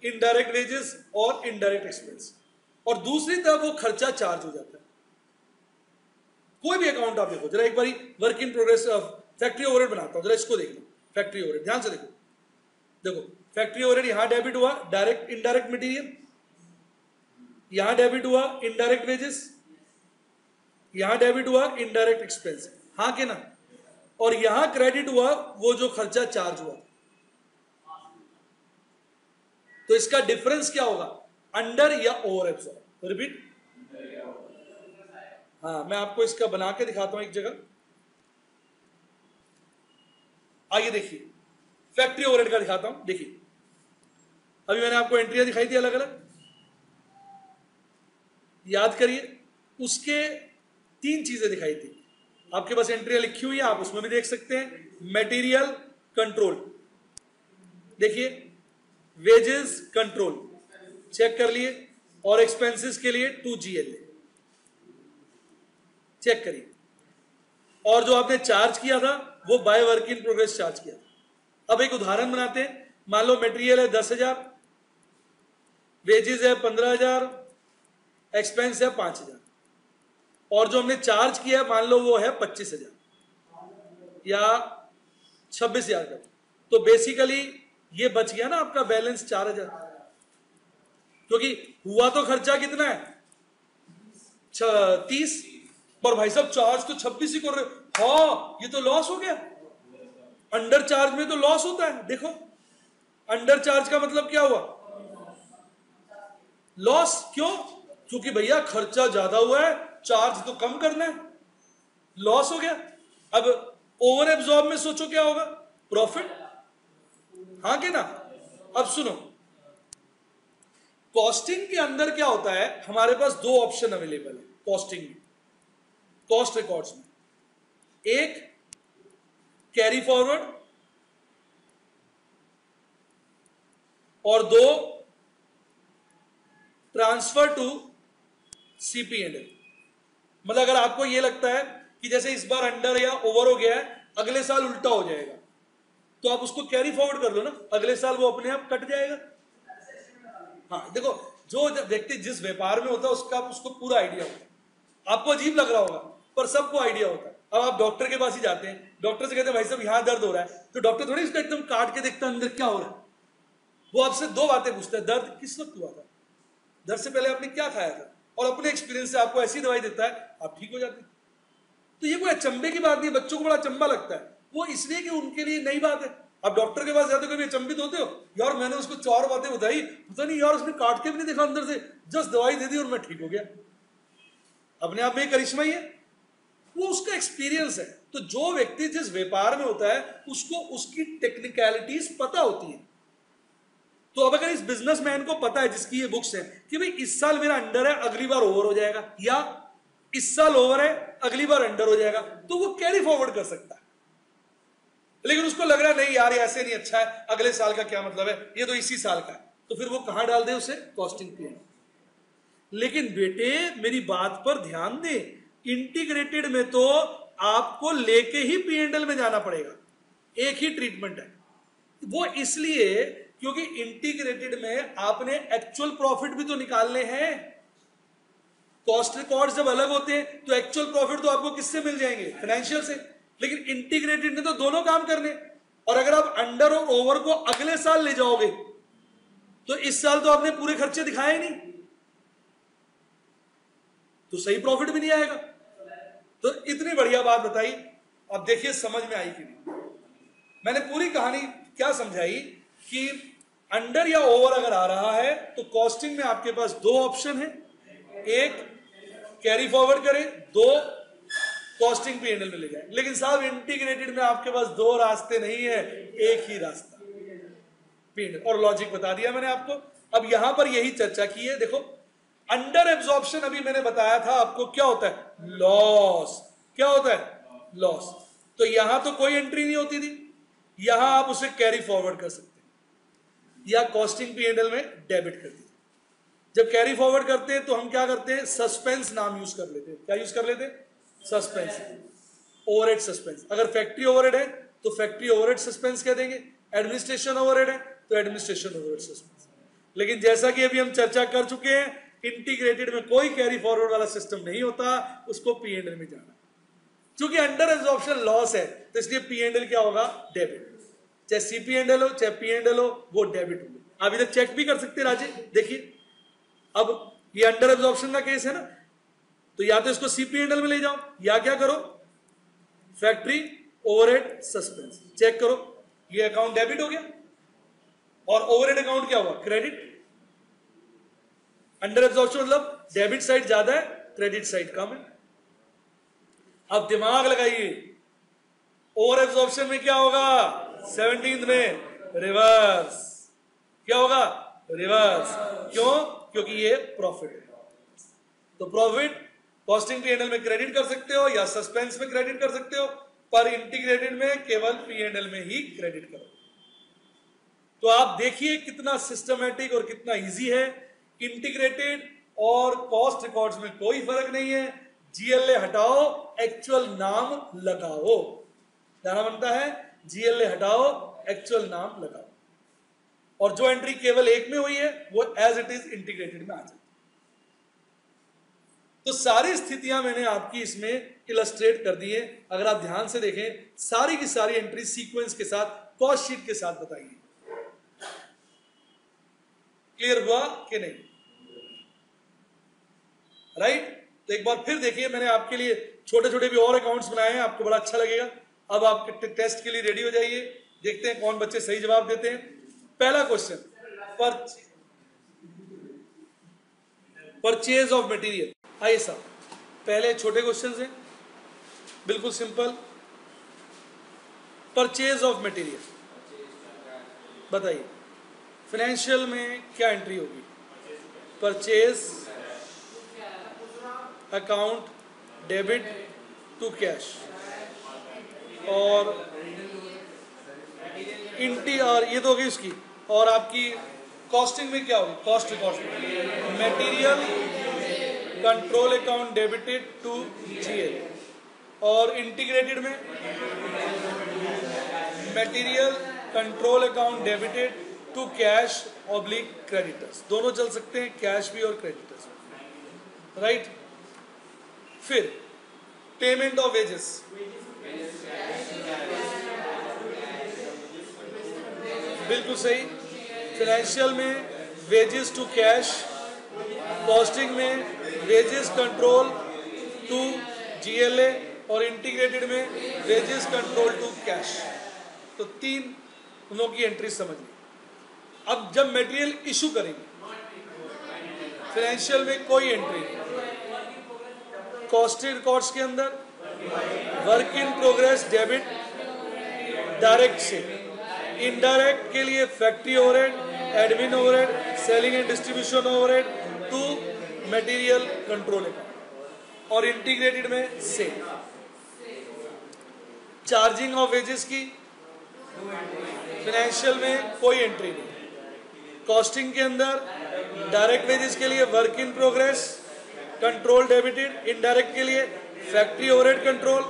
इनडायरेक्ट वेजेस और इनडायरेक्ट एक्सपेंस, और दूसरी तरफ वो खर्चा चार्ज हो जाता है। कोई भी अकाउंट आप देखो जरा एक बारी, work in progress factory overhead बनाता हूं, जरा इसको देख लो। फैक्ट्री ओवरहेड ध्यान से देखो, देखो फैक्ट्री ओवरहेड यहां डेबिट हुआ, डायरेक्ट इनडायरेक्ट मटेरियल, यहां डेबिट हुआ इनडायरेक्ट वेजेस, यहां डेबिट हुआ इनडायरेक्ट एक्सपेंस, हाँ के ना, और यहां क्रेडिट हुआ वो जो खर्चा चार्ज हुआ। तो इसका डिफरेंस क्या होगा? अंडर या ओवर एब्सॉर्ब? रिपीट। हाँ, मैं आपको इसका बना के दिखाता हूं एक जगह। आइए देखिए, फैक्ट्री ओवरहेड का दिखाता हूं। देखिए अभी मैंने आपको एंट्रियां दिखाई थी अलग अलग, याद करिए, उसके 3 चीजें दिखाई थी। आपके पास एंट्रियां लिखी हुई है, आप उसमें भी देख सकते हैं। मटेरियल कंट्रोल, देखिए वेजेस कंट्रोल चेक कर लिए, और एक्सपेंसेस के लिए 2GL चेक करिए, और जो आपने चार्ज किया था वो by work in progress charge किया। अब एक उदाहरण बनाते हैं, मान लो मटेरियल है 10,000, वेजेस है 15,000, एक्सपेंस है 5,000, और जो हमने चार्ज किया मान लो वो है 25,000 या 26,000 का। तो बेसिकली ये बच गया ना आपका बैलेंस 4,000, क्योंकि हुआ तो खर्चा कितना है? 30, पर भाई साहब चार्ज तो 26 ही कर रहे हो। हाँ, ये तो लॉस हो गया। अंडर चार्ज में तो लॉस होता है। देखो अंडर चार्ज का मतलब क्या हुआ? लॉस। क्यों? क्योंकि भैया खर्चा ज्यादा हुआ है, चार्ज तो कम करना है, लॉस हो गया। अब ओवर एब्जॉर्ब में सोचो क्या होगा? प्रॉफिट, हाँ के ना? अब सुनो, कॉस्टिंग के अंदर क्या होता है, हमारे पास 2 ऑप्शन अवेलेबल है कॉस्टिंग में, कॉस्ट रिकॉर्ड्स में। एक कैरी फॉरवर्ड, और 2 ट्रांसफर टू CP&L। मतलब अगर आपको यह लगता है कि जैसे इस बार अंडर या ओवर हो गया है, अगले साल उल्टा हो जाएगा, तो आप उसको कैरी फॉरवर्ड कर लो ना, अगले साल वो अपने आप कट जाएगा। हाँ देखो, जो व्यक्ति जिस व्यापार में होता है उसको पूरा आइडिया होता है। आपको अजीब लग रहा होगा पर सबको आइडिया होता है। अब आप डॉक्टर के पास ही जाते हैं, डॉक्टर से कहते हैं भाई साहब यहाँ दर्द हो रहा है, तो डॉक्टर थोड़ी इसको एकदम काट के देखता है अंदर क्या हो रहा है। वो आपसे दो बातें पूछता है, दर्द किस वक्त हुआ था, दर्द से पहले आपने क्या खाया था, और अपने एक्सपीरियंस से आपको ऐसी दवाई देता है, आप ठीक हो जाते हैं। तो ये कोई अचंभे की बात नहीं, बच्चों को बड़ा अचंभा लगता है, वो इसलिए कि उनके लिए नई बात है। आप डॉक्टर के पास जाते हो, कभी अचंभित होते हो, यार मैंने उसको 4 बातें बताई, पता नहीं यार उसने काट के भी नहीं देखा अंदर से, जस्ट दवाई दे दी और मैं ठीक हो गया। अपने आप में एक करिश्मा ही है, वो उसका एक्सपीरियंस है। तो जो व्यक्ति जिस व्यापार में होता है उसको उसकी टेक्निकलिटीज पता होती है। तो अब अगर इस बिजनेसमैन को पता है, जिसकी ये बुक्स है, कि भाई इस साल मेरा अंडर है, अगली बार ओवर हो जाएगा, या इस साल ओवर है, अगली बार अंडर हो जाएगा, तो वो कैरी फॉरवर्ड कर सकता है। लेकिन उसको लग रहा है नहीं यार ये ऐसे नहीं अच्छा है, अगले साल का क्या मतलब है, ये तो इसी साल का है, तो फिर वो कहां डाल दे उसे, कॉस्टिंग पीरियड। लेकिन बेटे मेरी बात पर ध्यान दे, इंटीग्रेटेड में तो आपको लेके ही P&L में जाना पड़ेगा, एक ही ट्रीटमेंट है। वो इसलिए क्योंकि इंटीग्रेटेड में आपने एक्चुअल प्रॉफिट भी तो निकालने हैं। कॉस्ट रिकॉर्ड जब अलग होते हैं तो एक्चुअल प्रॉफिट तो आपको किससे मिल जाएंगे, फाइनेंशियल से। लेकिन इंटीग्रेटेड ने तो दोनों काम करने, और अगर आप अंडर और ओवर को अगले साल ले जाओगे तो इस साल तो आपने पूरे खर्चे दिखाए नहीं, तो सही प्रॉफिट भी नहीं आएगा। तो इतनी बढ़िया बात बताई, अब देखिए समझ में आई कि नहीं। मैंने पूरी कहानी क्या समझाई कि अंडर या ओवर अगर आ रहा है तो कॉस्टिंग में आपके पास दो ऑप्शन है, एक कैरी फॉरवर्ड करें, दो कॉस्टिंग P&L में ले जाए। लेकिन साहब इंटीग्रेटेड में आपके पास दो रास्ते नहीं है, एक ही रास्ता P&L, और लॉजिक बता दिया मैंने आपको। अब यहां पर यही चर्चा की है। देखो अंडर एब्जॉर्प्शन अभी मैंने बताया था आपको क्या होता है, लॉस। क्या होता है, लॉस। तो यहां तो कोई एंट्री नहीं होती थी, यहां आप उसे कैरी फॉरवर्ड कर सकते हैं या कॉस्टिंग P&L में डेबिट कर दीजिए। जब कैरी फॉरवर्ड करते हैं तो हम क्या करते हैं, सस्पेंस नाम यूज कर लेते हैं। क्या यूज कर लेते हैं, सस्पेंस, ओवरहेड सस्पेंस। अगर फैक्ट्री ओवरहेड है तो फैक्ट्री ओवरहेड सस्पेंस कह देंगे, एडमिनिस्ट्रेशन ओवरहेड है तो एडमिनिस्ट्रेशन ओवरहेड सस्पेंस। लेकिन जैसा कि अभी हम चर्चा कर चुके हैं, इंटीग्रेटेड में कोई कैरी फॉरवर्ड वाला सिस्टम नहीं होता, उसको P&L में जाना। क्योंकि अंडर एब्जॉर्प्शन लॉस है तो इसलिए P&L क्या होगा, डेबिट। चाहे CP&L हो चाहे P&L हो, वो डेबिट होगा। आप इधर चेक भी कर सकते हैं राजे, देखिए अब ये अंडर एब्जॉर्प्शन का केस है ना, तो या तो इसको CP&L में ले जाओ, या क्या करो, फैक्ट्री ओवरहेड सस्पेंस, चेक करो ये अकाउंट डेबिट हो गया और ओवरहेड अकाउंट क्या हुआ, क्रेडिट। अंडर एब्जॉर्प्शन मतलब डेबिट साइड ज्यादा है, क्रेडिट साइड कम है। अब दिमाग लगाइए, ओवर एब्जॉर्प्शन में क्या होगा, 17th में रिवर्स। क्या होगा, रिवर्स। क्यों, क्योंकि ये प्रॉफिट है। तो प्रॉफिट कॉस्टिंग P&L में क्रेडिट कर सकते हो या सस्पेंस में क्रेडिट कर सकते हो, पर इंटीग्रेटेड में केवल P&L में ही क्रेडिट करो। तो आप देखिए कितना सिस्टमैटिक और कितना इजी है। इंटीग्रेटेड और कॉस्ट रिकॉर्ड्स में कोई फर्क नहीं है, GLA हटाओ, एक्चुअल नाम लगाओ। जाना बनता है, GLA हटाओ, एक्चुअल नाम लगाओ, और जो एंट्री केवल एक में हुई है वो एज इट इज इंटीग्रेटेड में आ जाए। तो सारी स्थितियां मैंने आपकी इसमें इलस्ट्रेट कर दी है। अगर आप ध्यान से देखें, सारी की सारी एंट्री सीक्वेंस के साथ, कॉस्ट शीट के साथ बताइए। क्लियर हुआ कि नहीं, राइट? तो एक बार फिर देखिए, मैंने आपके लिए छोटे छोटे भी और अकाउंट्स बनाए हैं, आपको बड़ा अच्छा लगेगा। अब आपके टेस्ट के लिए रेडी हो जाइए, देखते हैं कौन बच्चे सही जवाब देते हैं। पहला क्वेश्चन, परचेज ऑफ मटेरियल। आइए साहब, पहले छोटे क्वेश्चन हैं, बिल्कुल सिंपल। परचेज ऑफ मटेरियल बताइए, फाइनेंशियल में क्या एंट्री होगी, purchase account debit to cash, और और ये तो होगी उसकी। और आपकी कॉस्टिंग में क्या होगी, cost record material control account debited to GL, और इंटीग्रेटेड में material control account debited to cash oblique creditors, दोनों चल सकते हैं, कैश भी और क्रेडिटर्स, राइट। फिर पेमेंट ऑफ वेजेस, बिल्कुल सही। फाइनेंशियल में वेजेस टू कैश, कॉस्टिंग में वेजेस कंट्रोल टू जीएलए, और इंटीग्रेटेड में वेजेस कंट्रोल टू कैश। तो तीन उन लोगों की एंट्री समझ ली। अब जब मटेरियल इशू करेंगे, फाइनेंशियल में कोई एंट्री नहीं, कॉस्टिंग रिकॉर्ड्स के अंदर work in progress debit direct से, इनडायरेक्ट के लिए factory overhead, admin overhead, selling and distribution overhead to material control account, और इंटीग्रेटेड में सेल। चार्जिंग ऑफ वेजेस की फाइनेंशियल में कोई एंट्री नहीं, कॉस्टिंग के अंदर डायरेक्ट वेजेस के लिए work in progress control debited, indirect के लिए factory overhead control,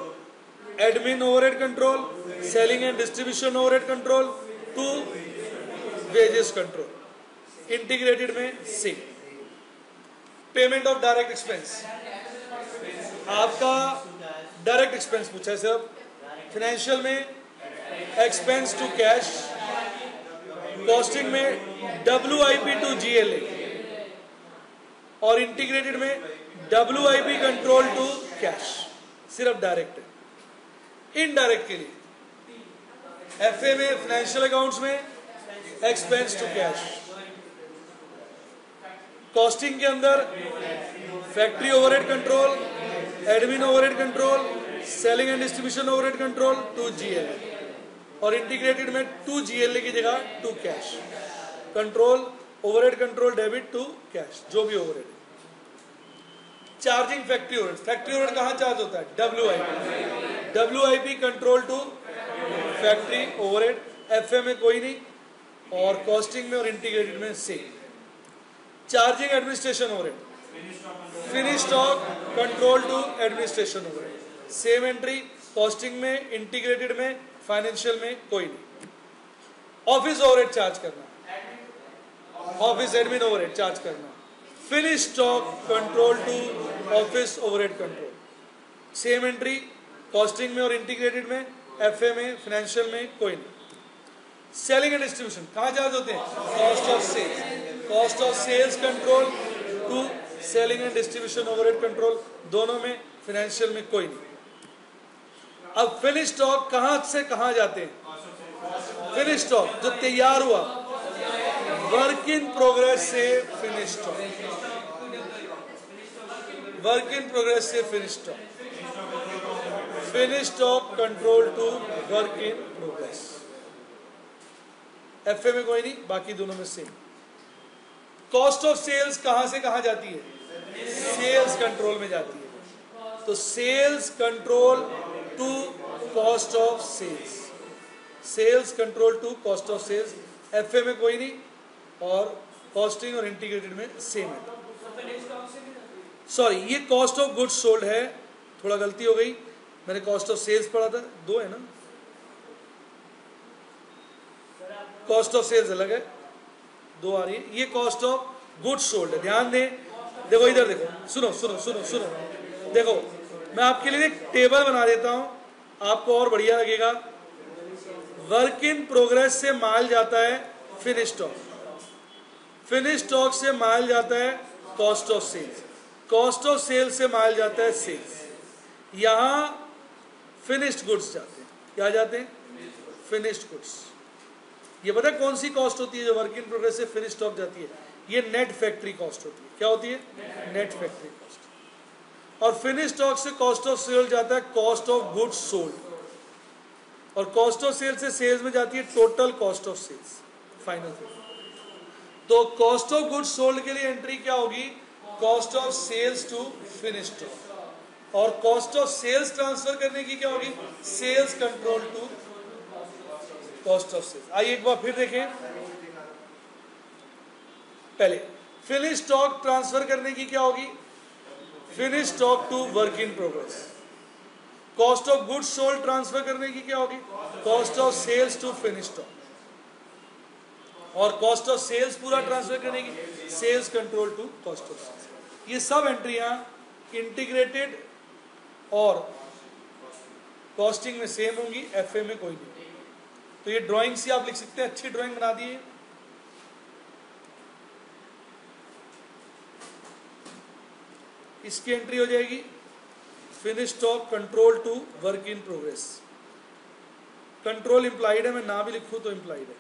admin overhead control, selling and distribution overhead control to wages control, integrated में सी। पेमेंट ऑफ डायरेक्ट एक्सपेंस, आपका डायरेक्ट एक्सपेंस पूछा है सर। फाइनेंशियल में एक्सपेंस टू कैश, कॉस्टिंग में WIP to GLA, और इंटीग्रेटेड में WIP control to cash, सिर्फ डायरेक्ट है। इनडायरेक्ट के लिए FA में फाइनेंशियल अकाउंट्स में एक्सपेंस टू कैश, कॉस्टिंग के अंदर factory overhead control, admin overhead control, selling and distribution overhead control to GLA, और इंटीग्रेटेड में टू GLA की जगह to cash, control overhead control debit to cash, जो भी ओवरहेड है। Charging factory overhead, factory overhead कहाँ चार्ज होता है? WIP control to factory overhead, FA में कोई नहीं, और कॉस्टिंग में और इंटीग्रेटेड में same. Charging administration overhead, finish stock control to administration overhead, same entry, costing में, इंटीग्रेटेड में, फाइनेंशियल में कोई नहीं। ऑफिस ओवरहेड चार्ज करना, ऑफिस एडमिन ओवरहेड चार्ज करना, finish stock control to office overhead control, same entry, costing में और integrated में, FA में, फाइनेंशियल में कोई नहीं। सेलिंग एंड डिस्ट्रीब्यूशन कहाँ चार्ज होते हैं? Cost of sales, cost of sales control to selling and distribution overhead control, दोनों में, फाइनेंशियल में कोई नहीं। अब फिनिश स्टॉक कहां से कहां जाते हैं? फिनिश स्टॉक जो तैयार हुआ, वर्क इन प्रोग्रेस से finish stock, work in progress से finish stock, finish stock control to work in progress. FA में कोई नहीं, बाकी दोनों में सेम। कॉस्ट ऑफ सेल्स कहां से कहां जाती है? सेल्स कंट्रोल में जाती है, तो sales control to cost of sales, sales control to cost of sales, FA में कोई नहीं, और कॉस्टिंग और इंटीग्रेटेड में सेम है। सॉरी, ये कॉस्ट ऑफ गुड्स सोल्ड है, थोड़ा गलती हो गई, मैंने कॉस्ट ऑफ सेल्स पढ़ा था, दो है ना, कॉस्ट ऑफ सेल्स अलग है, दो आ रही है, ये कॉस्ट ऑफ गुड्स सोल्ड है। ध्यान दें, देखो इधर देखो, सुनो सुनो सुनो सुनो, देखो मैं आपके लिए एक टेबल बना देता हूं, आपको और बढ़िया लगेगा। वर्क इन प्रोग्रेस से माल जाता है फिनिश स्टॉक, फिनिश स्टॉक से माल जाता है cost of sales, cost of sales से माल जाता है सेल्स, यहां फिनिश्ड गुड्स जाते हैं। क्या जाते हैं? Finished goods. ये पता है कौन सी कॉस्ट होती है जो वर्क इन प्रोग्रेस से फिनिश स्टॉक जाती है? ये नेट फैक्ट्री कॉस्ट होती है। क्या होती है? Net factory cost. और फिनिश स्टॉक से कॉस्ट ऑफ सेल जाता है कॉस्ट ऑफ गुड्स सोल्ड, और कॉस्ट ऑफ सेल से सेल्स में जाती है total cost of sales, final. तो कॉस्ट ऑफ गुड्स सोल्ड के लिए एंट्री क्या होगी? Cost of sales to finish stock, और कॉस्ट ऑफ सेल्स ट्रांसफर करने की क्या होगी? Sales control to cost of sales. आइए एक बार फिर देखें, पहले फिनिश स्टॉक ट्रांसफर करने की क्या होगी? Finish stock to work in progress. Cost of goods sold transfer करने की क्या होगी? Cost of sales to finish stock. और कॉस्ट ऑफ सेल्स पूरा ट्रांसफर करने की, sales control to cost of sales. ये सब एंट्रियां इंटीग्रेटेड और कॉस्टिंग में सेम होंगी, एफए में कोई नहीं। तो ये ड्राइंग से आप लिख सकते हैं, अच्छी ड्राइंग बना दिए। इसकी एंट्री हो जाएगी finish stock control to work in progress. Control implied है, मैं ना भी लिखूं तो इंप्लाइड है।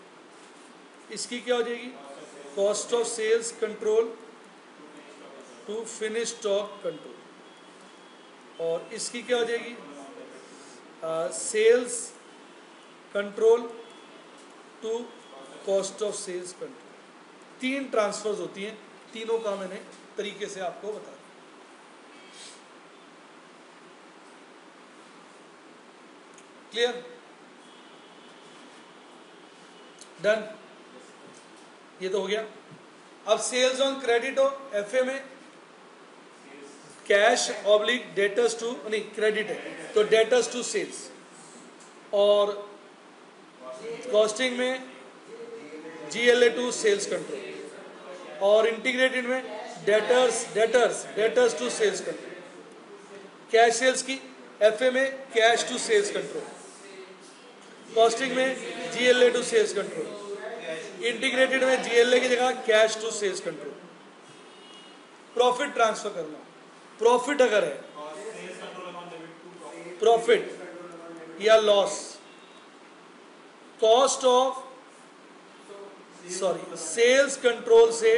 इसकी क्या हो जाएगी, cost of sales control to finish stock control. और इसकी क्या हो जाएगी, sales control to cost of sales control. 3 transfers होती हैं, तीनों का मैंने तरीके से आपको बता दिया। क्लियर, डन, ये तो हो गया। अब सेल्स ऑन क्रेडिट हो, एफए में कैश ऑब्लिक डेटर्स टू, नहीं क्रेडिट है तो डेटर्स टू सेल्स, और कॉस्टिंग में जीएलए टू सेल्स कंट्रोल, और इंटीग्रेटेड में debtors to sales control. Cash sales की एफए में cash to sales control, costing में GLA to sales control, integrated में जीएलए की जगह cash to sales control. Profit transfer करना, प्रॉफिट अगर है, प्रॉफिट या loss, cost of sales control से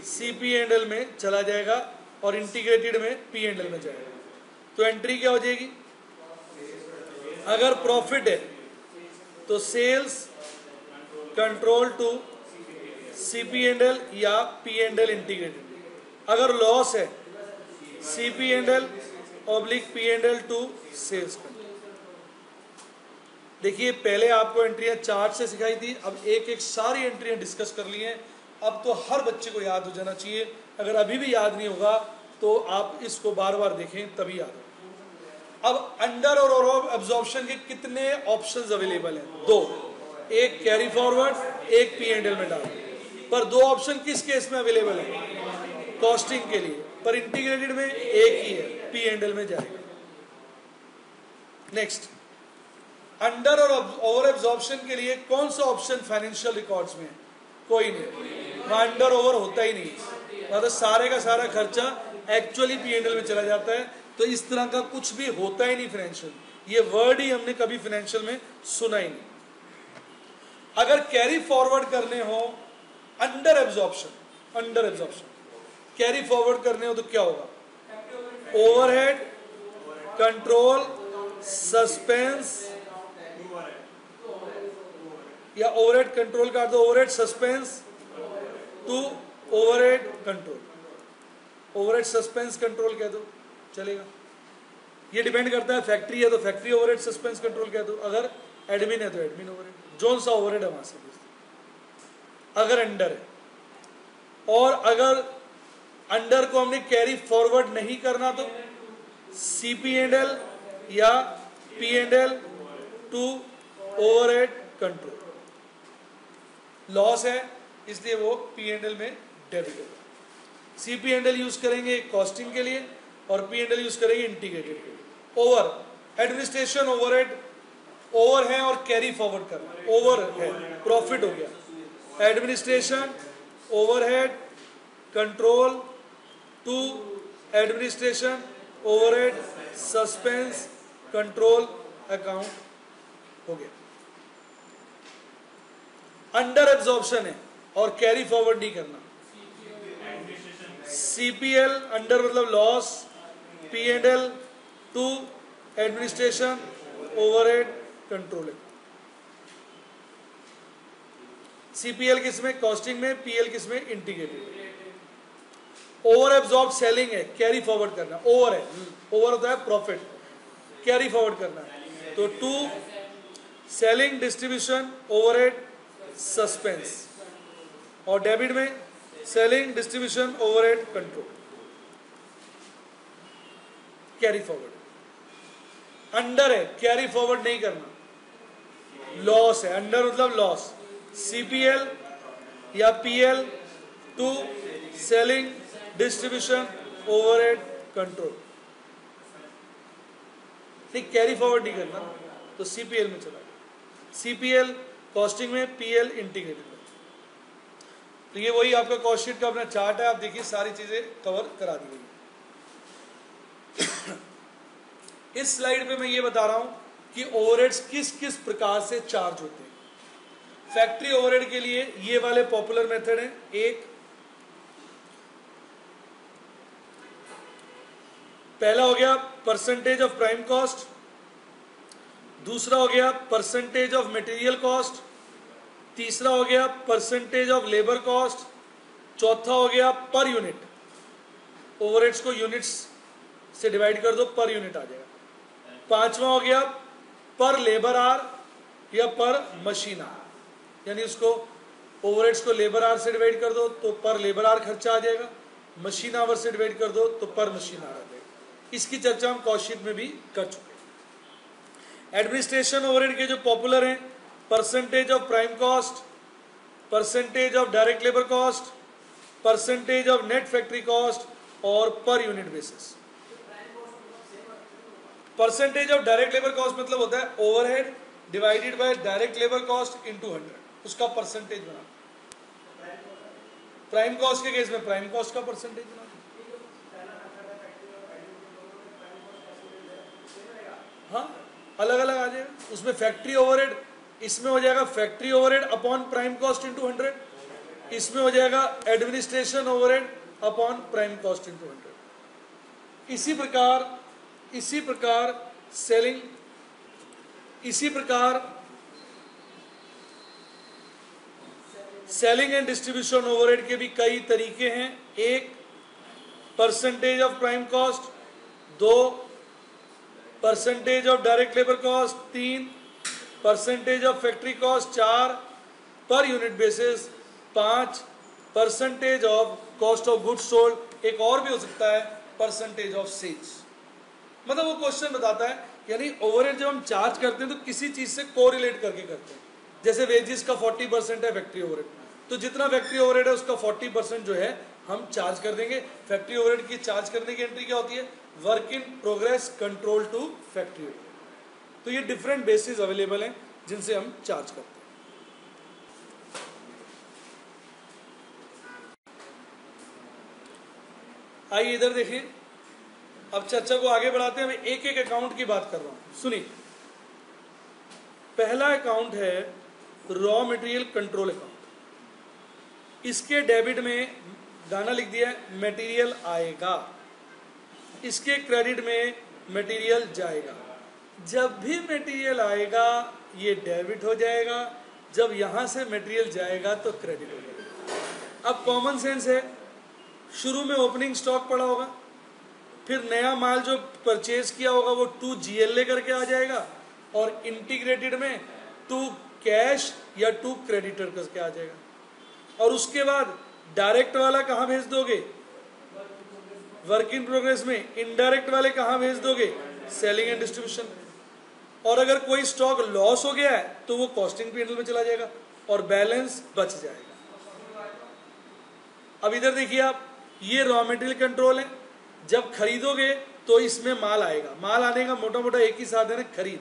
सीपीएनएल में चला जाएगा और इंटीग्रेटेड में पीएनएल में जाएगा। तो एंट्री क्या हो जाएगी, अगर प्रॉफिट है तो सेल्स कंट्रोल टू सीपीएनएल या पीएनएल इंटीग्रेटेड। अगर लॉस है CPNL oblique PNL to sales control. देखिए पहले आपको एंट्रियां चार्ट से सिखाई थी, अब एक एक सारी एंट्रियां डिस्कस कर ली हैं। अब तो हर बच्चे को याद हो जाना चाहिए, अगर अभी भी याद नहीं होगा तो आप इसको बार बार देखें तभी याद हो। अब अंडर और ओवर एब्जॉर्प्शन के कितने ऑप्शंस अवेलेबल हैं, 2, एक कैरी फॉरवर्ड, एक पीएनएल में डाल, पर 2 ऑप्शन किस केस में अवेलेबल है, कॉस्टिंग के लिए, पर इंटीग्रेटेड में एक ही है, पीएनएल में जाएगा। नेक्स्ट, अंडर और ओवर एब्जॉर्प्शन के लिए कौन सा ऑप्शन फाइनेंशियल रिकॉर्ड्स में है, कोई नहीं, वहां अंडर ओवर होता ही नहीं, मतलब सारे का सारा खर्चा एक्चुअली पीएनएल में चला जाता है। तो इस तरह का कुछ भी होता ही नहीं फाइनेंशियल, ये वर्ड ही हमने कभी फाइनेंशियल में सुना ही नहीं। अगर कैरी फॉरवर्ड करने हो अंडर एब्जॉर्प्शन कैरी फॉरवर्ड करने हो तो क्या होगा, ओवरहेड कंट्रोल सस्पेंस, या ओवरहेड कंट्रोल कर दो, overhead suspense to overhead control, overhead suspense control कह दो चलेगा। ये डिपेंड करता है, फैक्ट्री है तो फैक्ट्री ओवरहेड सस्पेंस कंट्रोल कह दो, अगर एडमिन है तो एडमिन ओवरहेड, जोन सा ओवरहेड है वहां से। अगर अंडर है, और अगर अंडर को हमने कैरी फॉरवर्ड नहीं करना तो सीपीएनएल या PNL to overhead control. Loss है इसलिए वो पीएनएल में डेबिट होगा। सीपीएनएल यूज करेंगे कॉस्टिंग के लिए और पीएनएल यूज करेंगे इंटीग्रेटेड के लिए। ओवर एडमिनिस्ट्रेशन ओवरहेड, ओवर है और कैरी फॉरवर्ड करना, ओवर है प्रॉफिट हो गया, administration overhead control to administration overhead suspense control account हो गया। अंडर एब्जॉर्प्शन है और कैरी फॉरवर्ड नहीं करना, सीपीएल अंडर मतलब loss, PNL to administration overhead control. CPL किसमें, कॉस्टिंग में, पीएल किसमें, इंटीग्रेटेड। ओवर एब्जॉर्ब सेलिंग है, कैरी फॉरवर्ड करना, ओवर है, ओवर होता है प्रॉफिट, कैरी फॉरवर्ड करना है तो to selling distribution overhead suspense, और डेबिट में selling distribution overhead control, carry forward. Under है, कैरी फॉरवर्ड नहीं करना, लॉस है, अंडर मतलब लॉस, CPL या PL to selling distribution overhead control. नहीं, कैरी फॉरवर्ड नहीं करना, तो CPL में चला गया। CPL कॉस्टिंग में, PL इंटीग्रेटेड में। तो ये वही आपका कॉस्ट शीट का अपना चार्ट है, आप देखिए सारी चीजें कवर करा दी गई है। इस स्लाइड पे मैं ये बता रहा हूं कि ओवरहेड्स किस किस प्रकार से चार्ज होते हैं। फैक्ट्री ओवरहेड के लिए ये वाले पॉपुलर मेथड हैं। एक, पहला हो गया परसेंटेज ऑफ प्राइम कॉस्ट, दूसरा हो गया परसेंटेज ऑफ मटेरियल कॉस्ट, तीसरा हो गया परसेंटेज ऑफ लेबर कॉस्ट, चौथा हो गया पर यूनिट। ओवरहेड्स को यूनिट्स से डिवाइड कर दो, पर यूनिट आ जाएगा। पांचवा हो गया पर लेबर आर या पर मशीन आर, यानी उसको ओवरहेड्स को लेबर आर से डिवाइड कर दो तो पर लेबर आर खर्चा आ जाएगा, मशीन आवर से डिवाइड कर दो तो पर मशीन आर आ जाएगा। इसकी चर्चा हम कॉस्ट शीट में भी कर चुके हैं। एडमिनिस्ट्रेशन ओवरहेड के जो पॉपुलर हैं, percentage of prime cost, percentage of direct labour cost, percentage of net factory cost और per unit basis. Percentage of direct labour cost मतलब होता है overhead divided by direct labour cost into 100, उसका percentage बना। Prime cost के case में prime cost का percentage बना। हाँ, अलग अलग आ जाएगा। उसमें फैक्ट्री ओवरहेड, इसमें हो जाएगा factory overhead upon prime cost into 100, इसमें हो जाएगा administration overhead upon prime cost into 100। इसी प्रकार सेलिंग, इसी प्रकार सेलिंग एंड डिस्ट्रीब्यूशन ओवरहेड के भी कई तरीके हैं। एक, परसेंटेज ऑफ प्राइम कॉस्ट, दो, percentage of direct labour cost, तीन, परसेंटेज ऑफ फैक्ट्री कॉस्ट, चार, पर यूनिट बेसिस, पांच, percentage of cost of goods sold, एक और भी हो सकता है परसेंटेज ऑफ सेल्स। मतलब वो क्वेश्चन बताता है, यानी ओवरहेड जब हम चार्ज करते हैं तो किसी चीज से कोरिलेट करके करते हैं। जैसे वेजेस का 40% है फैक्ट्री ओवरहेड, तो जितना फैक्ट्री ओवरहेड है उसका 40% जो है हम चार्ज कर देंगे। फैक्ट्री ओवरहेड की चार्ज करने की एंट्री क्या होती है? Work in progress control to factory overhead. तो ये डिफरेंट बेसिस अवेलेबल हैं जिनसे हम चार्ज करते हैं। आइए इधर देखें, अब चर्चा को आगे बढ़ाते हैं। मैं एक एक अकाउंट की बात कर रहा हूं, सुनिए। पहला अकाउंट है रॉ मटेरियल कंट्रोल अकाउंट। इसके डेबिट में गाना लिख दिया है मटेरियल आएगा, इसके क्रेडिट में मटेरियल जाएगा। जब भी मटेरियल आएगा ये डेबिट हो जाएगा, जब यहां से मटेरियल जाएगा तो क्रेडिट हो जाएगा। अब कॉमन सेंस है, शुरू में ओपनिंग स्टॉक पड़ा होगा, फिर नया माल जो परचेज किया होगा वो 2 GLA करके आ जाएगा, और इंटीग्रेटेड में 2 कैश या 2 क्रेडिटर करके आ जाएगा। और उसके बाद डायरेक्ट वाला कहां भेज दोगे? वर्क इन प्रोग्रेस में। इनडायरेक्ट वाले कहां भेज दोगे? Selling and distribution. और अगर कोई स्टॉक लॉस हो गया है तो वो कॉस्टिंग P&L में चला जाएगा और बैलेंस बच जाएगा। अब इधर देखिए आप, ये रॉ मटेरियल कंट्रोल है। जब खरीदोगे तो इसमें माल आएगा। माल आने का मोटा मोटा एक ही साधन है, खरीद।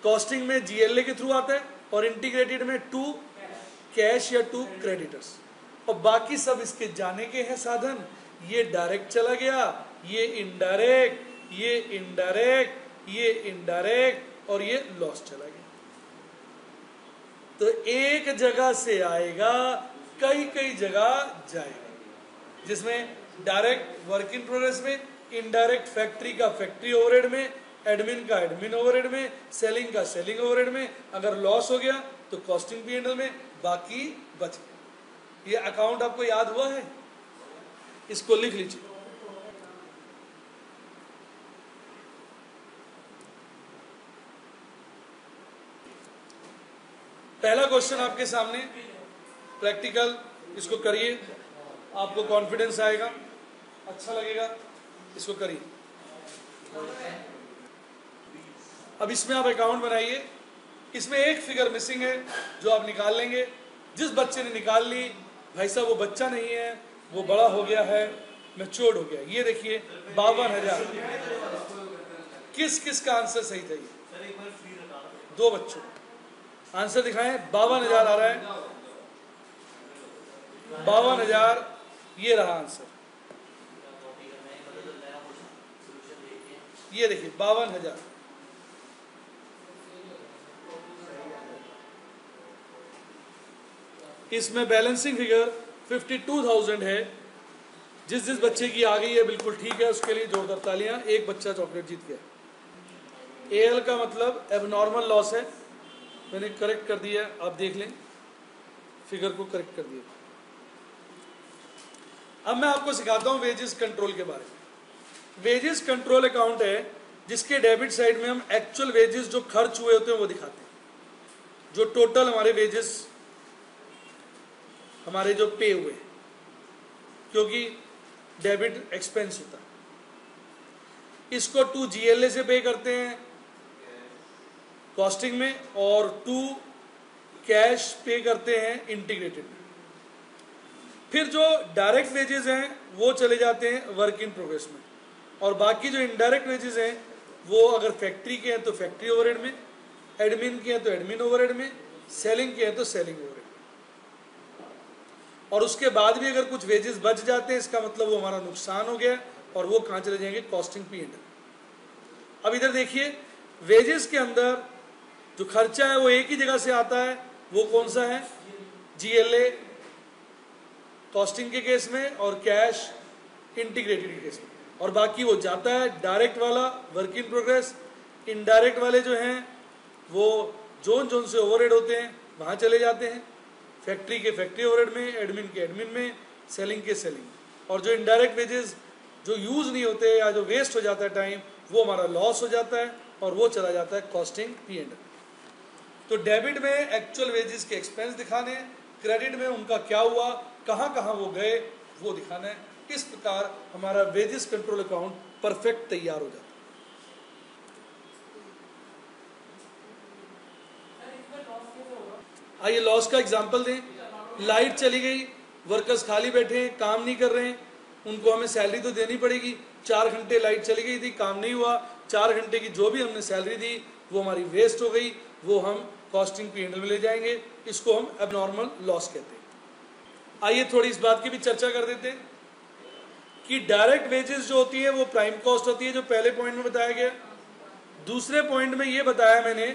कॉस्टिंग में GLA के थ्रू आता है और इंटीग्रेटेड में 2 कैश या 2 क्रेडिटर्स, और बाकी सब इसके जाने के हैं साधन। ये डायरेक्ट चला गया, ये इनडायरेक्ट, ये इनडायरेक्ट, ये इनडायरेक्ट, और ये लॉस चला गया। तो एक जगह से आएगा, कई कई जगह जाएगा, जिसमें डायरेक्ट वर्क इन प्रोग्रेस में, इनडायरेक्ट फैक्ट्री का फैक्ट्री ओवरहेड में, एडमिन का एडमिन ओवरहेड में, सेलिंग का सेलिंग ओवरहेड में। अगर लॉस हो गया तो कॉस्टिंग P&L में, बाकी बच गया। ये अकाउंट आपको याद हुआ है? इसको लिख लीजिए। पहला क्वेश्चन आपके सामने प्रैक्टिकल, इसको करिए, आपको कॉन्फिडेंस आएगा, अच्छा लगेगा, इसको करिए। अब इसमें आप अकाउंट बनाइए इसमें एक फिगर मिसिंग है जो आप निकाल लेंगे। जिस बच्चे ने निकाल ली, भाई साहब वो बच्चा नहीं है, वो बड़ा हो गया है, मैच्योर्ड हो गया। ये देखिए 52,000। किस किस का आंसर सही था? ये 2 बच्चों आंसर दिखाएं। 52,000 आ रहा है, 52,000 ये रहा आंसर। ये देखिए 52,000। इसमें बैलेंसिंग फिगर 52,000 है। जिस जिस बच्चे की आ गई है बिल्कुल ठीक है, उसके लिए जोरदार तालियां। एक बच्चा चॉकलेट जीत गया। एल का मतलब एबनॉर्मल लॉस है, मैंने करेक्ट कर दिया, आप देख लें, फिगर को करेक्ट कर दिया। अब मैं आपको सिखाता हूं वेजेस कंट्रोल के बारे में। वेजेस कंट्रोल अकाउंट है जिसके डेबिट साइड में हम एक्चुअल वेजेस जो खर्च हुए होते हैं वो दिखाते हैं। जो टोटल हमारे वेजेस, हमारे जो पे हुए, क्योंकि डेबिट एक्सपेंस होता है, इसको 2 GLA से पे करते हैं कॉस्टिंग में, और 2 कैश पे करते हैं इंटीग्रेटेड में। फिर जो डायरेक्ट वेजेस हैं वो चले जाते हैं वर्क इन प्रोग्रेस में, और बाकी जो इनडायरेक्ट वेजेस हैं वो अगर फैक्ट्री के हैं तो फैक्ट्री ओवरहेड में, एडमिन के हैं तो एडमिन ओवरहेड में, सेलिंग के हैं तो सेलिंग ओवरहेड में। और उसके बाद भी अगर कुछ वेजेस बच जाते हैं, इसका मतलब वो हमारा नुकसान हो गया, और वो कहाँ चले जाएंगे? Costing P&L। अब इधर देखिए, वेजेस के अंदर जो खर्चा है वो एक ही जगह से आता है, वो कौन सा है? GLA कॉस्टिंग के केस में, और कैश इंटीग्रेटेड के केस में। और बाकी वो जाता है डायरेक्ट वाला वर्क इन प्रोग्रेस, इनडायरेक्ट वाले जो हैं वो जोन जोन से ओवरहेड होते हैं वहाँ चले जाते हैं, फैक्ट्री के फैक्ट्री ओवरहेड में, एडमिन के एडमिन में, सेलिंग के सेलिंग। और जो इनडायरेक्ट वेजेस जो यूज़ नहीं होते या जो वेस्ट हो जाता है टाइम, वो हमारा लॉस हो जाता है, और वो चला जाता है कॉस्टिंग P&L। तो डेबिट में एक्चुअल वेजेस के एक्सपेंस दिखाने, क्रेडिट में उनका क्या हुआ, कहाँ कहाँ वो गए, वो दिखाना है। इस प्रकार हमारा वेजेस कंट्रोल अकाउंट परफेक्ट तैयार हो जाता है। आइए लॉस का एग्जांपल दें। लाइट चली गई, वर्कर्स खाली बैठे हैं, काम नहीं कर रहे हैं, उनको हमें सैलरी तो देनी पड़ेगी। 4 घंटे लाइट चली गई थी, काम नहीं हुआ, 4 घंटे की जो भी हमने सैलरी दी वो हमारी वेस्ट हो गई, वो हम कॉस्टिंग P&L में ले जाएंगे। इसको हम एबनॉर्मल लॉस कहते हैं। आइए थोड़ी इस बात की भी चर्चा कर देते हैं कि डायरेक्ट वेजेस जो होती है वो प्राइम कॉस्ट होती है, जो पहले पॉइंट में बताया गया। दूसरे पॉइंट में ये बताया मैंने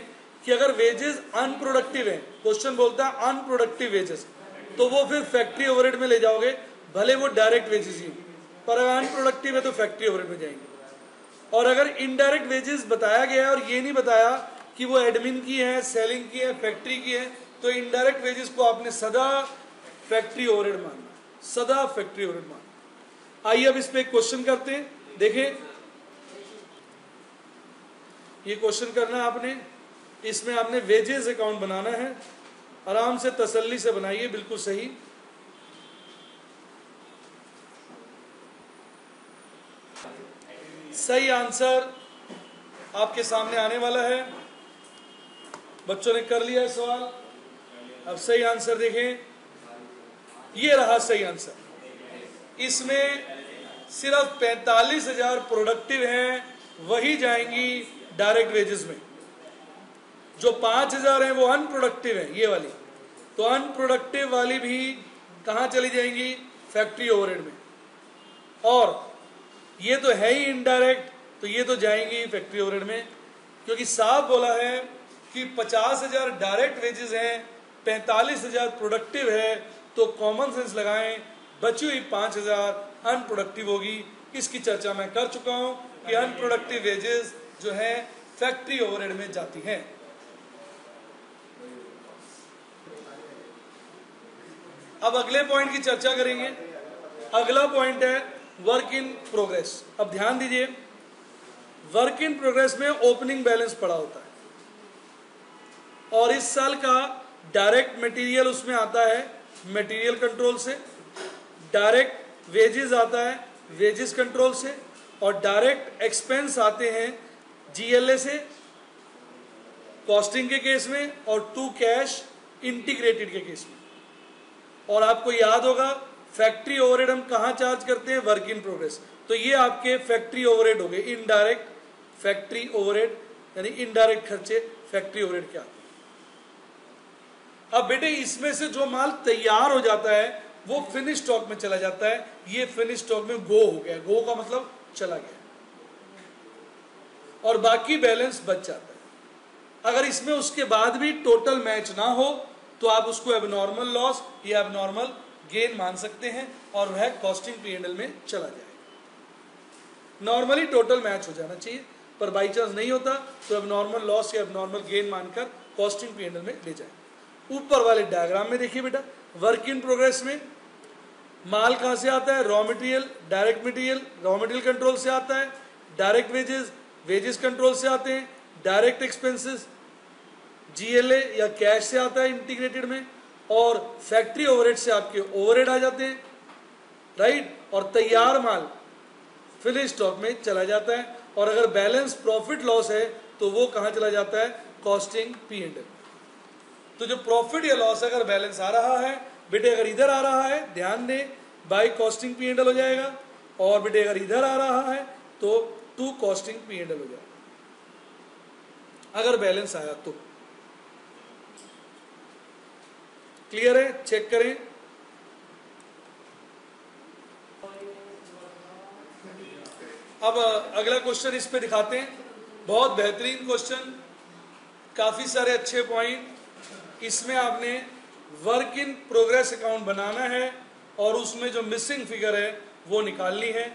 कि अगर वेजेस अनप्रोडक्टिव है, क्वेश्चन बोलता है अनप्रोडक्टिव वेजेस, तो वो फिर फैक्ट्री ओवरहेड में ले जाओगे, भले वो डायरेक्ट वेजेस ही, पर अगर अनप्रोडक्टिव है तो फैक्ट्री ओवरहेड में जाएंगे। और अगर इनडायरेक्ट वेजेस बताया गया है और ये नहीं बताया कि वो एडमिन की है, सेलिंग की है, फैक्ट्री की है, तो इनडायरेक्ट वेजेस को आपने सदा फैक्ट्री ओवरहेड मानना, सदा फैक्ट्री ओवरहेड मानना। आइए अब इस पे एक क्वेश्चन करते हैं। देखें, ये क्वेश्चन करना है आपने, इसमें आपने वेजेस अकाउंट बनाना है। आराम से तसल्ली से बनाइए, बिल्कुल सही। सही आंसर आपके सामने आने वाला है। बच्चों ने कर लिया है सवाल। अब सही आंसर देखें, ये रहा सही आंसर। इसमें सिर्फ 45,000 प्रोडक्टिव हैं, वही जाएंगी डायरेक्ट वेजेस में। जो 5,000 हैं वो अनप्रोडक्टिव हैं, ये वाली, तो अनप्रोडक्टिव वाली भी कहाँ चली जाएंगी? फैक्ट्री ओवरहेड में। और ये तो है ही इनडायरेक्ट, तो ये तो जाएंगी फैक्ट्री ओवरहेड में, क्योंकि साफ बोला है कि 50,000 डायरेक्ट वेजेस हैं, 45,000 प्रोडक्टिव है, तो कॉमन सेंस लगाएं, बची हुई 5,000 अनप्रोडक्टिव होगी। इसकी चर्चा मैं कर चुका हूं कि अनप्रोडक्टिव वेजेस जो है फैक्ट्री ओवरहेड में जाती हैं। अब अगले पॉइंट की चर्चा करेंगे। अगला पॉइंट है वर्क इन प्रोग्रेस। अब ध्यान दीजिए, वर्क इन प्रोग्रेस में ओपनिंग बैलेंस पड़ा होता है, और इस साल का डायरेक्ट मटेरियल उसमें आता है मटेरियल कंट्रोल से, डायरेक्ट वेजेस आता है वेजेस कंट्रोल से, और डायरेक्ट एक्सपेंस आते हैं GLA से, कॉस्टिंग के केस में और टू कैश इंटीग्रेटेड के केस में। और आपको याद होगा फैक्ट्री ओवरहेड हम कहां चार्ज करते हैं, वर्क इन प्रोग्रेस। तो ये आपके फैक्ट्री ओवरहेड हो गए, इनडायरेक्ट फैक्ट्री ओवरहेड, यानी इनडायरेक्ट खर्चे फैक्ट्री ओवरहेड के आते हैं। अब बेटे इसमें से जो माल तैयार हो जाता है वो फिनिश स्टॉक में चला जाता है, ये फिनिश स्टॉक में गो हो गया, गो का मतलब चला गया, और बाकी बैलेंस बच जाता है। अगर इसमें उसके बाद भी टोटल मैच ना हो तो आप उसको एबनॉर्मल लॉस या एबनॉर्मल गेन मान सकते हैं और वह कॉस्टिंग P&L में चला जाएगा। नॉर्मली टोटल मैच हो जाना चाहिए, पर बाई चांस नहीं होता तो एबनॉर्मल लॉस या एबनॉर्मल गेन मानकर कॉस्टिंग P&L में ले जाए। ऊपर वाले डायग्राम में देखिए बेटा, वर्क इन प्रोग्रेस में माल कहां से आता है, raw material, direct material raw material control से आता है, डायरेक्ट वेजेस वेजेस कंट्रोल से आते हैं, डायरेक्ट एक्सपेंसेस GLA या कैश से आता है इंटीग्रेटेड में, और फैक्ट्री ओवरहेड से आपके ओवरहेड आ जाते हैं, राइट। और तैयार माल फिनिश स्टॉक में चला जाता है, और अगर बैलेंस प्रॉफिट लॉस है तो वो कहां चला जाता है, कॉस्टिंग P&L। तो जो प्रॉफिट या लॉस अगर बैलेंस आ रहा है बेटे, अगर इधर आ रहा है ध्यान दें बाय कॉस्टिंग P&L हो जाएगा, और बेटे अगर इधर आ रहा है तो टू कॉस्टिंग P&L हो जाएगा अगर बैलेंस आया तो। क्लियर है, चेक करें। अब अगला क्वेश्चन इस पे दिखाते हैं, बहुत बेहतरीन क्वेश्चन, काफी सारे अच्छे पॉइंट। इसमें आपने वर्क इन प्रोग्रेस अकाउंट बनाना है और उसमें जो मिसिंग फिगर है वो निकालनी है।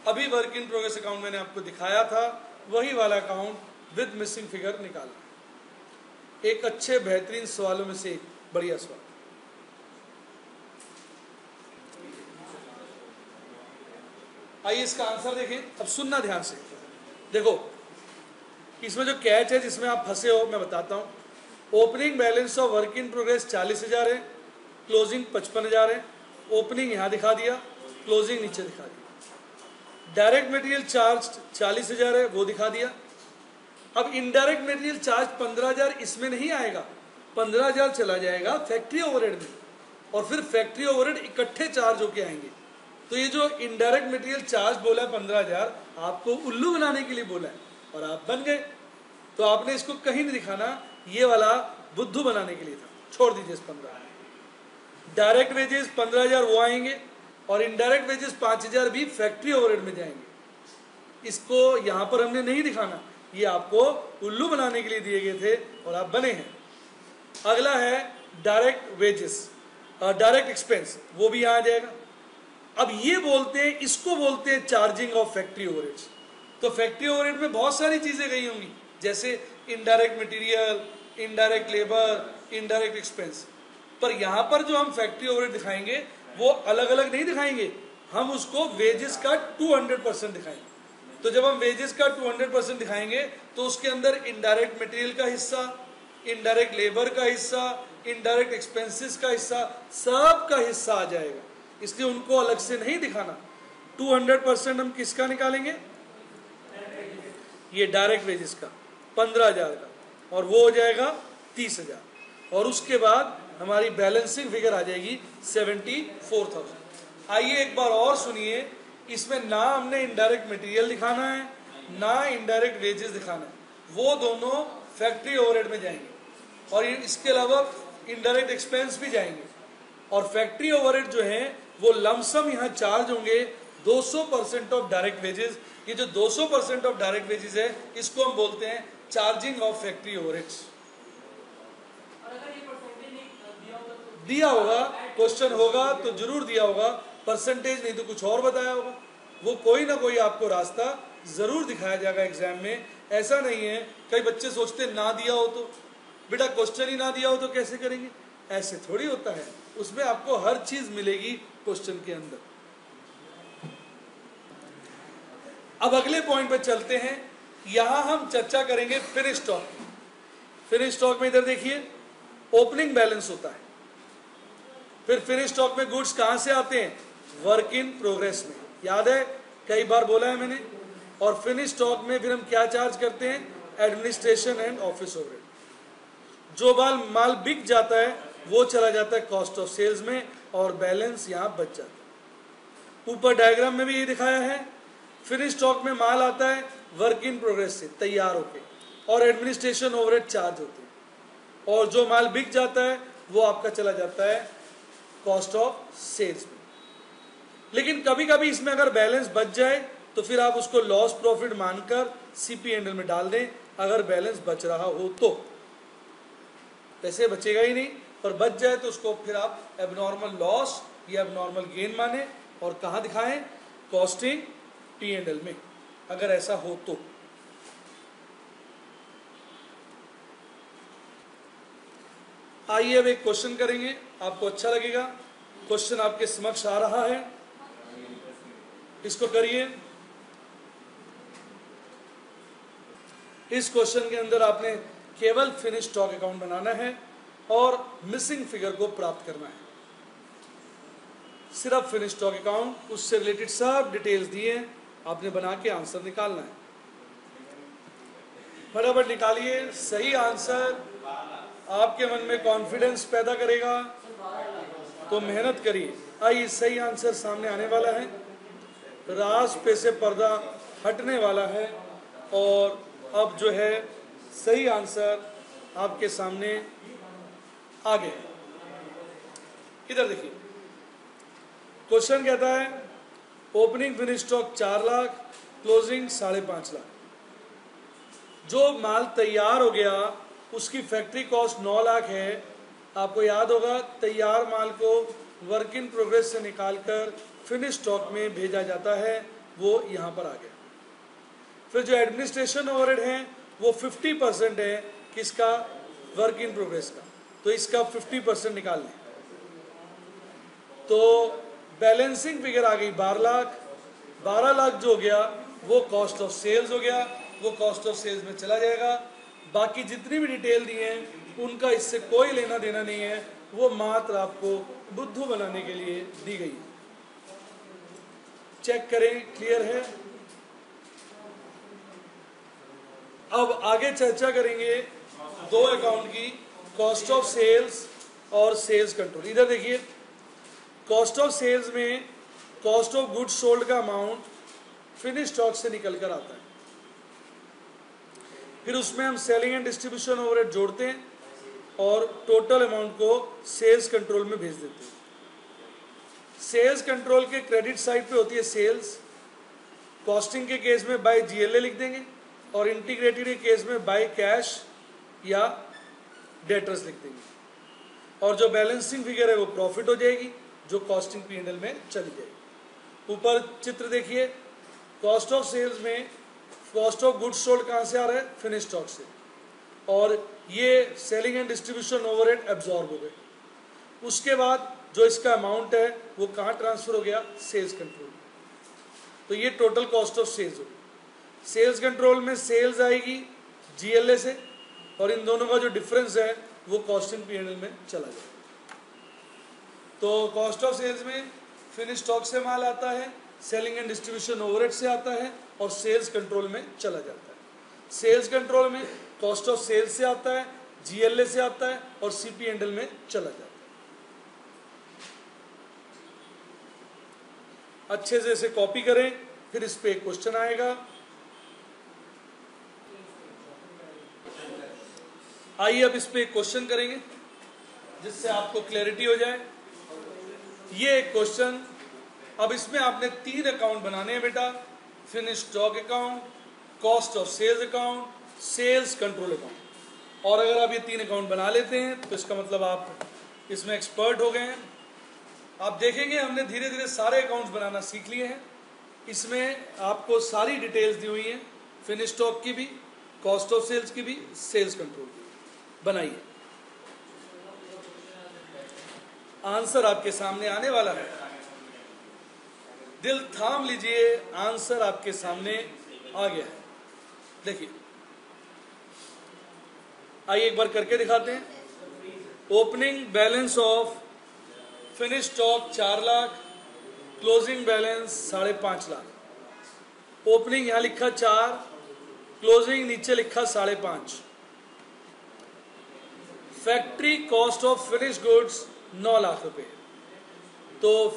अभी वर्क इन प्रोग्रेस अकाउंट मैंने आपको दिखाया था, वही वाला अकाउंट विद मिसिंग फिगर निकालना। एक अच्छे बेहतरीन सवालों में से एक बढ़िया सवाल। आइए इसका आंसर देखें, अब सुनना ध्यान से। देखो इसमें जो कैच है जिसमें आप फंसे हो मैं बताता हूं। Opening balance of work in progress 40,000 है, क्लोजिंग 55,000 है। ओपनिंग यहां दिखा दिया, क्लोजिंग नीचे दिखा दिया। डायरेक्ट मटेरियल चार्ज 40,000 है, वो दिखा दिया। अब इनडायरेक्ट मटेरियल चार्ज 15,000 इसमें नहीं आएगा, 15,000 चला जाएगा फैक्ट्री ओवरहेड में, और फिर फैक्ट्री ओवरहेड इकट्ठे चार्ज होके आएंगे। तो ये जो इनडायरेक्ट मटेरियल चार्ज बोला है 15,000, आपको उल्लू बनाने के लिए बोला है और आप बन गए। तो आपने इसको कहीं नहीं दिखाना, ये वाला बुद्धू बनाने के लिए था, छोड़ दीजिए इस 15,000। डायरेक्ट वेजेस 15,000 वो आएंगे, और इनडायरेक्ट वेजेस 5,000 भी फैक्ट्री ओवरहेड में जाएंगे। इसको यहां पर हमने नहीं दिखाना, ये आपको उल्लू बनाने के लिए दिए गए थे और आप बने हैं। अगला है डायरेक्ट वेजेस, डायरेक्ट एक्सपेंस, वो भी यहां आ जाएगा। अब ये बोलते हैं, इसको बोलते हैं चार्जिंग ऑफ फैक्ट्री ओवरहेड्स। तो फैक्ट्री ओवरहेड में बहुत सारी चीजें गई होंगी, जैसे indirect material, indirect labour, indirect expense. पर यहां पर जो हम फैक्ट्री ओवरहेड दिखाएंगे वो अलग अलग नहीं दिखाएंगे, हम उसको वेजेस का 200% दिखाएंगे। तो जब हम वेजेस का 200% दिखाएंगे तो उसके अंदर इनडायरेक्ट मटेरियल का हिस्सा, इनडायरेक्ट लेबर का हिस्सा, इनडायरेक्ट एक्सपेंसेस का हिस्सा, सब का हिस्सा आ जाएगा, इसलिए उनको अलग से नहीं दिखाना। 200% हम किसका निकालेंगे, ये डायरेक्ट वेजेस का 15,000 का, और वो हो जाएगा 30,000, और उसके बाद हमारी बैलेंसिंग फिगर आ जाएगी 74,000। आइए एक बार और सुनिए, इसमें ना हमने इनडायरेक्ट मटेरियल दिखाना है ना इनडायरेक्ट वेजेस दिखाना है, वो दोनों फैक्ट्री ओवरहेड में जाएंगे, और इसके अलावा इनडायरेक्ट एक्सपेंस भी जाएंगे। और फैक्ट्री ओवरहेड जो है वो लमसम यहाँ चार्ज होंगे 200% ऑफ डायरेक्ट वेजेस। ये जो 200% ऑफ डायरेक्ट वेजेस है इसको हम बोलते हैं चार्जिंग ऑफ फैक्ट्री ओवरहेड्स। दिया होगा, क्वेश्चन होगा तो जरूर दिया होगा, परसेंटेज नहीं तो कुछ और बताया होगा, वो कोई ना कोई आपको रास्ता जरूर दिखाया जाएगा एग्जाम में। ऐसा नहीं है, कई बच्चे सोचते ना दिया हो तो, बेटा क्वेश्चन ही ना दिया हो तो कैसे करेंगे, ऐसे थोड़ी होता है, उसमें आपको हर चीज मिलेगी क्वेश्चन के अंदर। अब अगले पॉइंट पे चलते हैं, यहां हम चर्चा करेंगे फिनिश स्टॉक। फिनिश स्टॉक में इधर देखिए ओपनिंग बैलेंस होता है, फिर फिनिश स्टॉक में गुड्स कहां से आते हैं, वर्क इन प्रोग्रेस में, याद है कई बार बोला है मैंने। और फिनिश स्टॉक में फिर हम क्या चार्ज करते हैं, एडमिनिस्ट्रेशन एंड ऑफिस ओवरहेड। जो माल बिक जाता है वो चला जाता है कॉस्ट ऑफ सेल्स में और बैलेंस यहाँ बच जाता है। ऊपर डायग्राम में भी ये दिखाया है, फिनिश स्टॉक में माल आता है वर्क इन प्रोग्रेस से तैयार होके और एडमिनिस्ट्रेशन ओवरहेड चार्ज होते हैं, और जो माल बिक जाता है वो आपका चला जाता है कॉस्ट ऑफ सेल्स में। लेकिन कभी कभी इसमें अगर बैलेंस बच जाए तो फिर आप उसको लॉस प्रॉफिट मानकर CP&L में डाल दें, अगर बैलेंस बच रहा हो तो। वैसे बचेगा ही नहीं, पर बच जाए तो उसको फिर आप एबनॉर्मल लॉस या एबनॉर्मल गेन माने और कहाँ दिखाएं, कॉस्टिंग P&L में, अगर ऐसा हो तो। आइए अब एक क्वेश्चन करेंगे, आपको अच्छा लगेगा। क्वेश्चन आपके समक्ष आ रहा है, इसको करिए। इस क्वेश्चन के अंदर आपने केवल फिनिश स्टॉक अकाउंट बनाना है और मिसिंग फिगर को प्राप्त करना है। सिर्फ फिनिश स्टॉक अकाउंट, उससे रिलेटेड सब डिटेल्स दिए, आपने बना के आंसर निकालना है। फटाफट निकालिए। सही आंसर आपके मन में कॉन्फिडेंस पैदा करेगा, तो मेहनत करिए। आइए, सही आंसर सामने आने वाला है, राज पे से पर्दा हटने वाला है और अब जो है सही आंसर आपके सामने आ गया। इधर देखिए, क्वेश्चन कहता है opening finish stock 4 lakh, closing 5.5 lakh. जो माल तैयार हो गया उसकी फैक्ट्री कॉस्ट 9 लाख है। आपको याद होगा तैयार माल को वर्क इन प्रोग्रेस से निकालकर फिनिश स्टॉक में भेजा जाता है, वो यहाँ पर आ गया। फिर जो एडमिनिस्ट्रेशन ओवरहेड है वो 50% है किसका, वर्क इन प्रोग्रेस का, तो इसका 50% निकाल लें। तो बैलेंसिंग फिगर आ गई 12 लाख। 12 लाख जो हो गया वो कॉस्ट ऑफ सेल्स हो गया, वो कॉस्ट ऑफ सेल्स में चला जाएगा। बाकी जितनी भी डिटेल दी हैं उनका इससे कोई लेना देना नहीं है, वो मात्र आपको बुद्धू बनाने के लिए दी गई है। चेक करें, क्लियर है। अब आगे चर्चा करेंगे दो अकाउंट की, कॉस्ट ऑफ सेल्स और सेल्स कंट्रोल। इधर देखिए, कॉस्ट ऑफ सेल्स में कॉस्ट ऑफ गुड्स सोल्ड का अमाउंट फिनिश स्टॉक से निकल कर आता है। फिर उसमें हम सेलिंग एंड डिस्ट्रीब्यूशन ओवरहेड जोड़ते हैं और टोटल अमाउंट को सेल्स कंट्रोल में भेज देते हैं। सेल्स कंट्रोल के क्रेडिट साइड पे होती है सेल्स। कॉस्टिंग के केस में बाय GLA लिख देंगे और इंटीग्रेटेड के केस में बाय कैश या डेटर्स लिख देंगे, और जो बैलेंसिंग फिगर है वो प्रॉफिट हो जाएगी, जो कॉस्टिंग P&L में चली जाएगी। ऊपर चित्र देखिए, कॉस्ट ऑफ सेल्स में कॉस्ट ऑफ गुड्स सोल्ड कहाँ से आ रहा है, फिनिश स्टॉक से, और ये selling and distribution overhead absorb हो गए। उसके बाद जो इसका अमाउंट है वो कहाँ ट्रांसफर हो गया, सेल्स कंट्रोल। तो ये टोटल कॉस्ट ऑफ सेल्स होगी। सेल्स कंट्रोल में सेल्स आएगी GLA से, और इन दोनों का जो डिफरेंस है वो कॉस्टिंग P&L में चला जाएगा। तो कॉस्ट ऑफ सेल्स में फिनिश स्टॉक से माल आता है, सेलिंग एंड डिस्ट्रीब्यूशन ओवरहेड से आता है और सेल्स कंट्रोल में चला जाता है। सेल्स कंट्रोल में कॉस्ट ऑफ सेल्स से आता है, GLA से आता है और CP&L में चला जाता है। अच्छे से इसे कॉपी करें, फिर इस पे एक क्वेश्चन आएगा। आइए अब इस पे एक क्वेश्चन करेंगे जिससे आपको क्लैरिटी हो जाए। ये एक क्वेश्चन, अब इसमें आपने 3 अकाउंट बनाने हैं बेटा, finish stock account, cost of sales account, sales control account. और अगर आप ये 3 अकाउंट बना लेते हैं तो इसका मतलब आप इसमें एक्सपर्ट हो गए हैं। आप देखेंगे हमने धीरे धीरे सारे अकाउंट्स बनाना सीख लिए हैं। इसमें आपको सारी डिटेल्स दी हुई हैं, फिनिश स्टॉक की भी, कॉस्ट ऑफ सेल्स की भी, सेल्स कंट्रोल की। बनाइए, आंसर आपके सामने आने वाला है। दिल थाम लीजिए, आंसर आपके सामने आ गया है। देखिए, आइए एक बार करके दिखाते हैं। Opening balance of finish stock 4 lakh, closing balance 5.5 lakh. Opening यहां लिखा 4, क्लोजिंग नीचे लिखा 5.5। Factory cost of finish goods 9 lakh रुपए, तो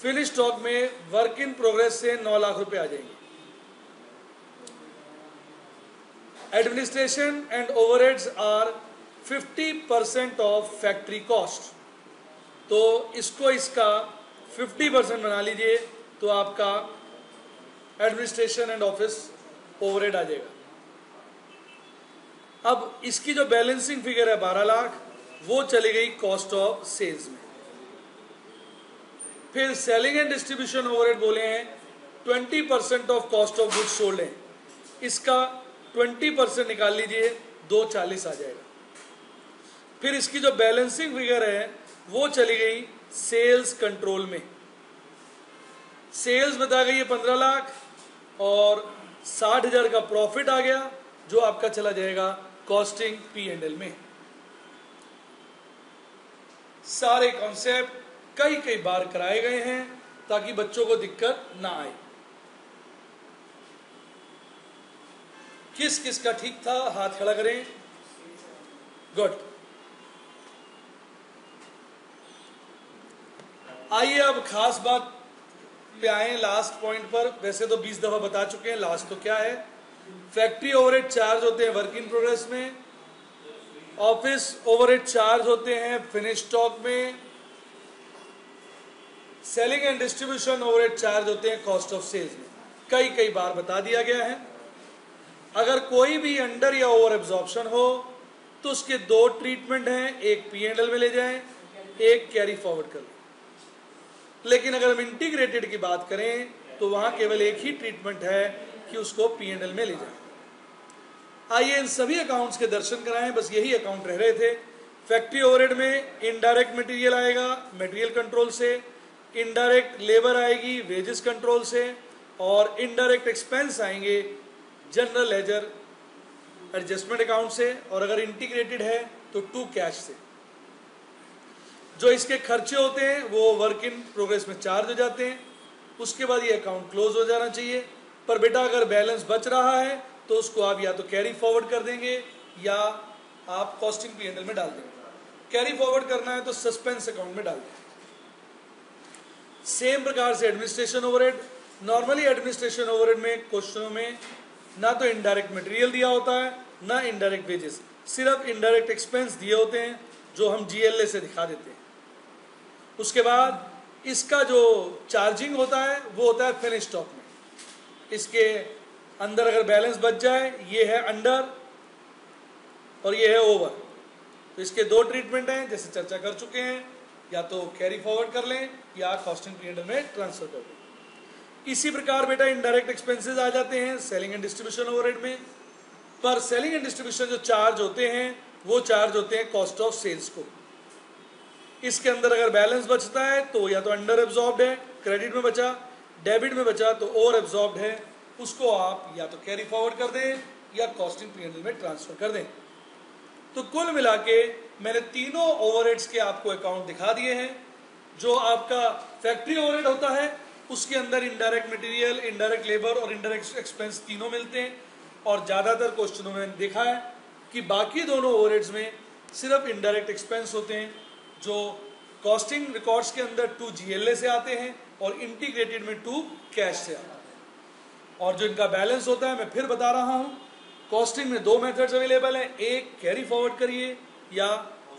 फिनिश स्टॉक में वर्क इन प्रोग्रेस से 9 लाख रुपए आ जाएंगे। Administration and overheads are 50% of factory cost, तो इसको इसका 50% बना लीजिए, तो आपका एडमिनिस्ट्रेशन एंड ऑफिस ओवरहेड आ जाएगा। अब इसकी जो बैलेंसिंग फिगर है 12 लाख, वो चली गई कॉस्ट ऑफ सेल्स में। फिर सेलिंग एंड डिस्ट्रीब्यूशन ओवरहेड बोले हैं 20% of cost of goods sold है, इसका 20% निकाल लीजिए, 240 आ जाएगा। फिर इसकी जो बैलेंसिंग फिगर है वो चली गई सेल्स कंट्रोल में। सेल्स बता गई है 15 लाख और 60,000 का प्रॉफिट आ गया, जो आपका चला जाएगा कॉस्टिंग P&L में। सारे कॉन्सेप्ट कई बार कराए गए हैं ताकि बच्चों को दिक्कत ना आए। किस किस का ठीक था, हाथ खड़ा करें। गुड। आइए अब खास बात पे आए, लास्ट पॉइंट पर। वैसे तो 20 दफा बता चुके हैं, लास्ट तो क्या है। फैक्ट्री ओवरहेड चार्ज होते हैं वर्क इन प्रोग्रेस में, ऑफिस ओवरहेड चार्ज होते हैं फिनिश स्टॉक में, selling and distribution overhead charge होते हैं कॉस्ट ऑफ सेल्स में। कई बार बता दिया गया है। अगर कोई भी अंडर या ओवर एब्जॉर्प्शन हो तो उसके 2 ट्रीटमेंट हैं, एक P&L में ले जाएं, एक कैरी फॉरवर्ड कर लें। लेकिन अगर हम इंटीग्रेटेड की बात करें तो वहां केवल एक ही ट्रीटमेंट है कि उसको P&L में ले जाएं। आइए इन सभी अकाउंट्स के दर्शन कराएं, बस यही अकाउंट रह रहे थे। फैक्ट्री ओवरहेड में इनडायरेक्ट मटेरियल आएगा मटेरियल कंट्रोल से, इनडायरेक्ट लेबर आएगी वेजेस कंट्रोल से, और इनडायरेक्ट एक्सपेंस आएंगे जनरल लेजर एडजस्टमेंट अकाउंट से, और अगर इंटीग्रेटेड है तो टू कैश से। जो इसके खर्चे होते हैं वो वर्क इन प्रोग्रेस में चार्ज हो जाते हैं, उसके बाद ये अकाउंट क्लोज हो जाना चाहिए। पर बेटा अगर बैलेंस बच रहा है तो उसको आप या तो कैरी फॉरवर्ड कर देंगे या आप कॉस्टिंग P&L में डाल देंगे। कैरी फॉरवर्ड करना है तो सस्पेंस अकाउंट में डाल देंगे। सेम प्रकार से administration overhead, normally administration overhead में क्वेश्चनों में ना तो इनडायरेक्ट मटेरियल दिया होता है ना इनडायरेक्ट वेजेस, सिर्फ इनडायरेक्ट एक्सपेंस दिए होते हैं जो हम GLA से दिखा देते हैं। उसके बाद इसका जो चार्जिंग होता है वो होता है फिनिश स्टॉक में। इसके अंदर अगर बैलेंस बच जाए, ये है अंडर और ये है ओवर, तो इसके 2 ट्रीटमेंट हैं जैसे चर्चा कर चुके हैं, या तो कैरी फॉरवर्ड कर लें या कॉस्टिंग P&L में ट्रांसफर कर दें। इसी प्रकार बेटा इनडायरेक्ट एक्सपेंसेस आ जाते हैं सेलिंग एंड डिस्ट्रीब्यूशन ओवरहेड में। पर सेलिंग एंड डिस्ट्रीब्यूशन जो चार्ज होते हैं वो चार्ज होते हैं कॉस्ट ऑफ सेल्स को। इसके अंदर अगर बैलेंस बचता है तो या तो अंडर एब्जॉर्ब्ड है, क्रेडिट में बचा, डेबिट में बचा तो ओवर एब्जॉर्ब्ड है, उसको आप या तो कैरी फॉरवर्ड कर दें या कॉस्टिंग P&L में ट्रांसफर कर दें। तो कुल मिला के मैंने तीनों ओवरहेड्स के आपको अकाउंट दिखा दिए हैं। जो आपका फैक्ट्री ओवरहेड होता है उसके अंदर इनडायरेक्ट मटेरियल, इनडायरेक्ट लेबर और इनडायरेक्ट एक्सपेंस तीनों मिलते हैं, और ज़्यादातर क्वेश्चनों में देखा है कि बाकी दोनों ओवरहेड्स में सिर्फ इनडायरेक्ट एक्सपेंस होते हैं जो कॉस्टिंग रिकॉर्ड्स के अंदर 2 GLA से आते हैं और इंटीग्रेटेड में 2 कैश से आते हैं। और जो इनका बैलेंस होता है मैं फिर बता रहा हूं, कॉस्टिंग में 2 मेथड्स अवेलेबल हैं, एक कैरी फॉरवर्ड करिए या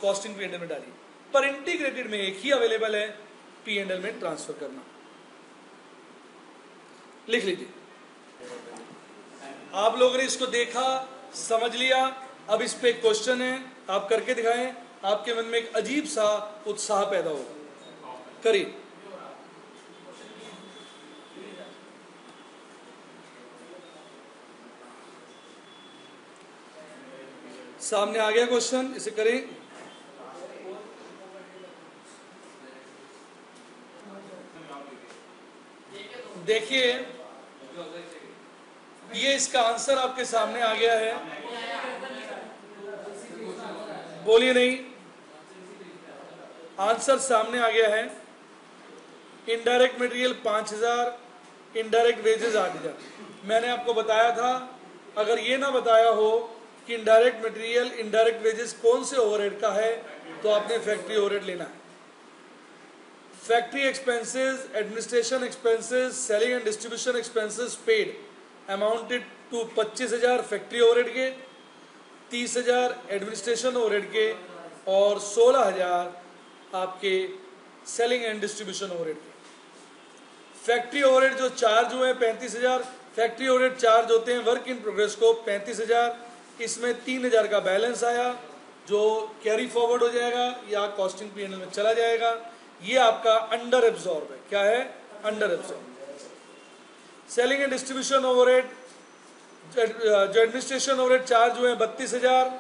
कॉस्टिंग P&L में डालिए, पर इंटीग्रेटेड में एक ही अवेलेबल है P&L में ट्रांसफर करना। लिख लीजिए। आप लोगों ने इसको देखा, समझ लिया, अब इस पे क्वेश्चन है, आप करके दिखाएं, आपके मन में एक अजीब सा उत्साह पैदा होगा। करिए। सामने आ गया क्वेश्चन, इसे करें। देखिए ये इसका आंसर आपके सामने आ गया है, बोलिए नहीं, आंसर सामने आ गया है। Indirect material 5000, indirect wages 8000। मैंने आपको बताया था, अगर ये ना बताया हो कि इनडायरेक्ट मटेरियल, इनडायरेक्ट वेजेस कौन से ओवरहेड का है, तो आपने फैक्ट्री ओवरहेड लेना है। Factory expenses, administration expenses, selling and distribution expenses paid amounted to 25,000 factory overhead के, 30,000 एडमिनिस्ट्रेशन ओवरहेड के और 16,000 आपके सेलिंग एंड डिस्ट्रीब्यूशन ओवरहेड के। फैक्ट्री ओवरहेड जो चार्ज हुए 35,000, फैक्ट्री ओवरहेड चार्ज होते हैं वर्क इन प्रोग्रेस को 35,000, इसमें 3,000 का बैलेंस आया जो कैरी फॉरवर्ड हो जाएगा या कॉस्टिंग P&L में चला जाएगा। ये आपका अंडर एब्जॉर्ब है। क्या है? Under absorb. Selling and distribution overhead, जो एडमिनिस्ट्रेशन ओवरहेड चार्ज हुए 32,000,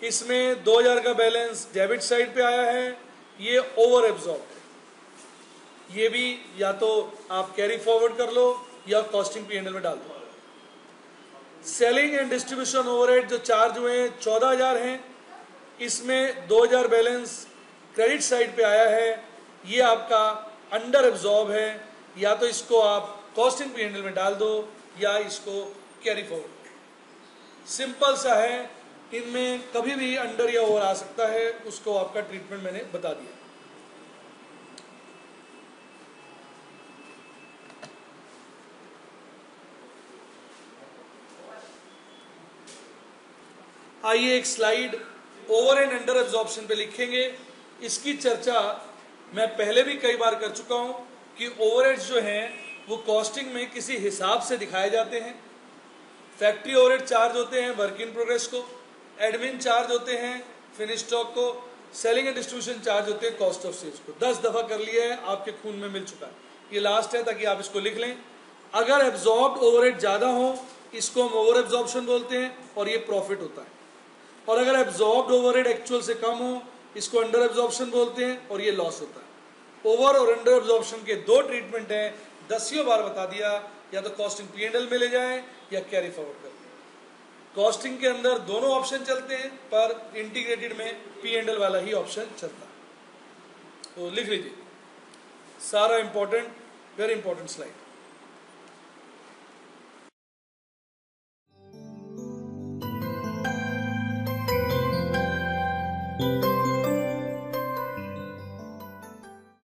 इसमें 2,000 का बैलेंस डेबिट साइड पे आया है, ये ओवर एब्जॉर्ब है। ये भी या तो आप कैरी फॉरवर्ड कर लो या कॉस्टिंग P&L में डाल दो। सेलिंग एंड डिस्ट्रीब्यूशन ओवरहेड जो चार्ज हुए 14,000 हैं, इसमें 2,000 बैलेंस क्रेडिट साइड पे आया है, ये आपका अंडर एब्जॉर्ब है। या तो इसको आप कॉस्टिंग P&L में डाल दो या इसको कैरी फॉरवर्ड। सिंपल सा है, इनमें कभी भी अंडर या ओवर आ सकता है, उसको आपका ट्रीटमेंट मैंने बता दिया। आइए एक slide over and under absorption पे लिखेंगे। इसकी चर्चा मैं पहले भी कई बार कर चुका हूं कि ओवरहेड्स जो हैं वो कॉस्टिंग में किसी हिसाब से दिखाए जाते हैं। फैक्ट्री ओवरहेड चार्ज होते हैं वर्क इन प्रोग्रेस को, एडमिन चार्ज होते हैं फिनिश स्टॉक को, सेलिंग एंड डिस्ट्रीब्यूशन चार्ज होते हैं कॉस्ट ऑफ सेल्स को। 10 दफा कर लिया है, आपके खून में मिल चुका है। ये लास्ट है ताकि आप इसको लिख लें। अगर एब्जॉर्ब्ड ओवरहेड ज्यादा हो इसको हम ओवर एब्जॉर्प्शन बोलते हैं और ये प्रॉफिट होता है। और अगर एब्जॉर्ब्ड ओवरहेड एक्चुअल से कम हो इसको अंडर एब्जॉर्प्शन बोलते हैं और ये लॉस होता है। ओवर और अंडर एब्जॉर्प्शन के दो ट्रीटमेंट हैं, 10 बार बता दिया। या तो कॉस्टिंग P&L में ले जाएं या कैरी फॉरवर्ड करते हैं। कॉस्टिंग के अंदर दोनों ऑप्शन चलते हैं पर इंटीग्रेटेड में P&L वाला ही ऑप्शन चलता है। तो लिख लीजिए, सारा इंपॉर्टेंट, वेरी इंपॉर्टेंट स्लाइड।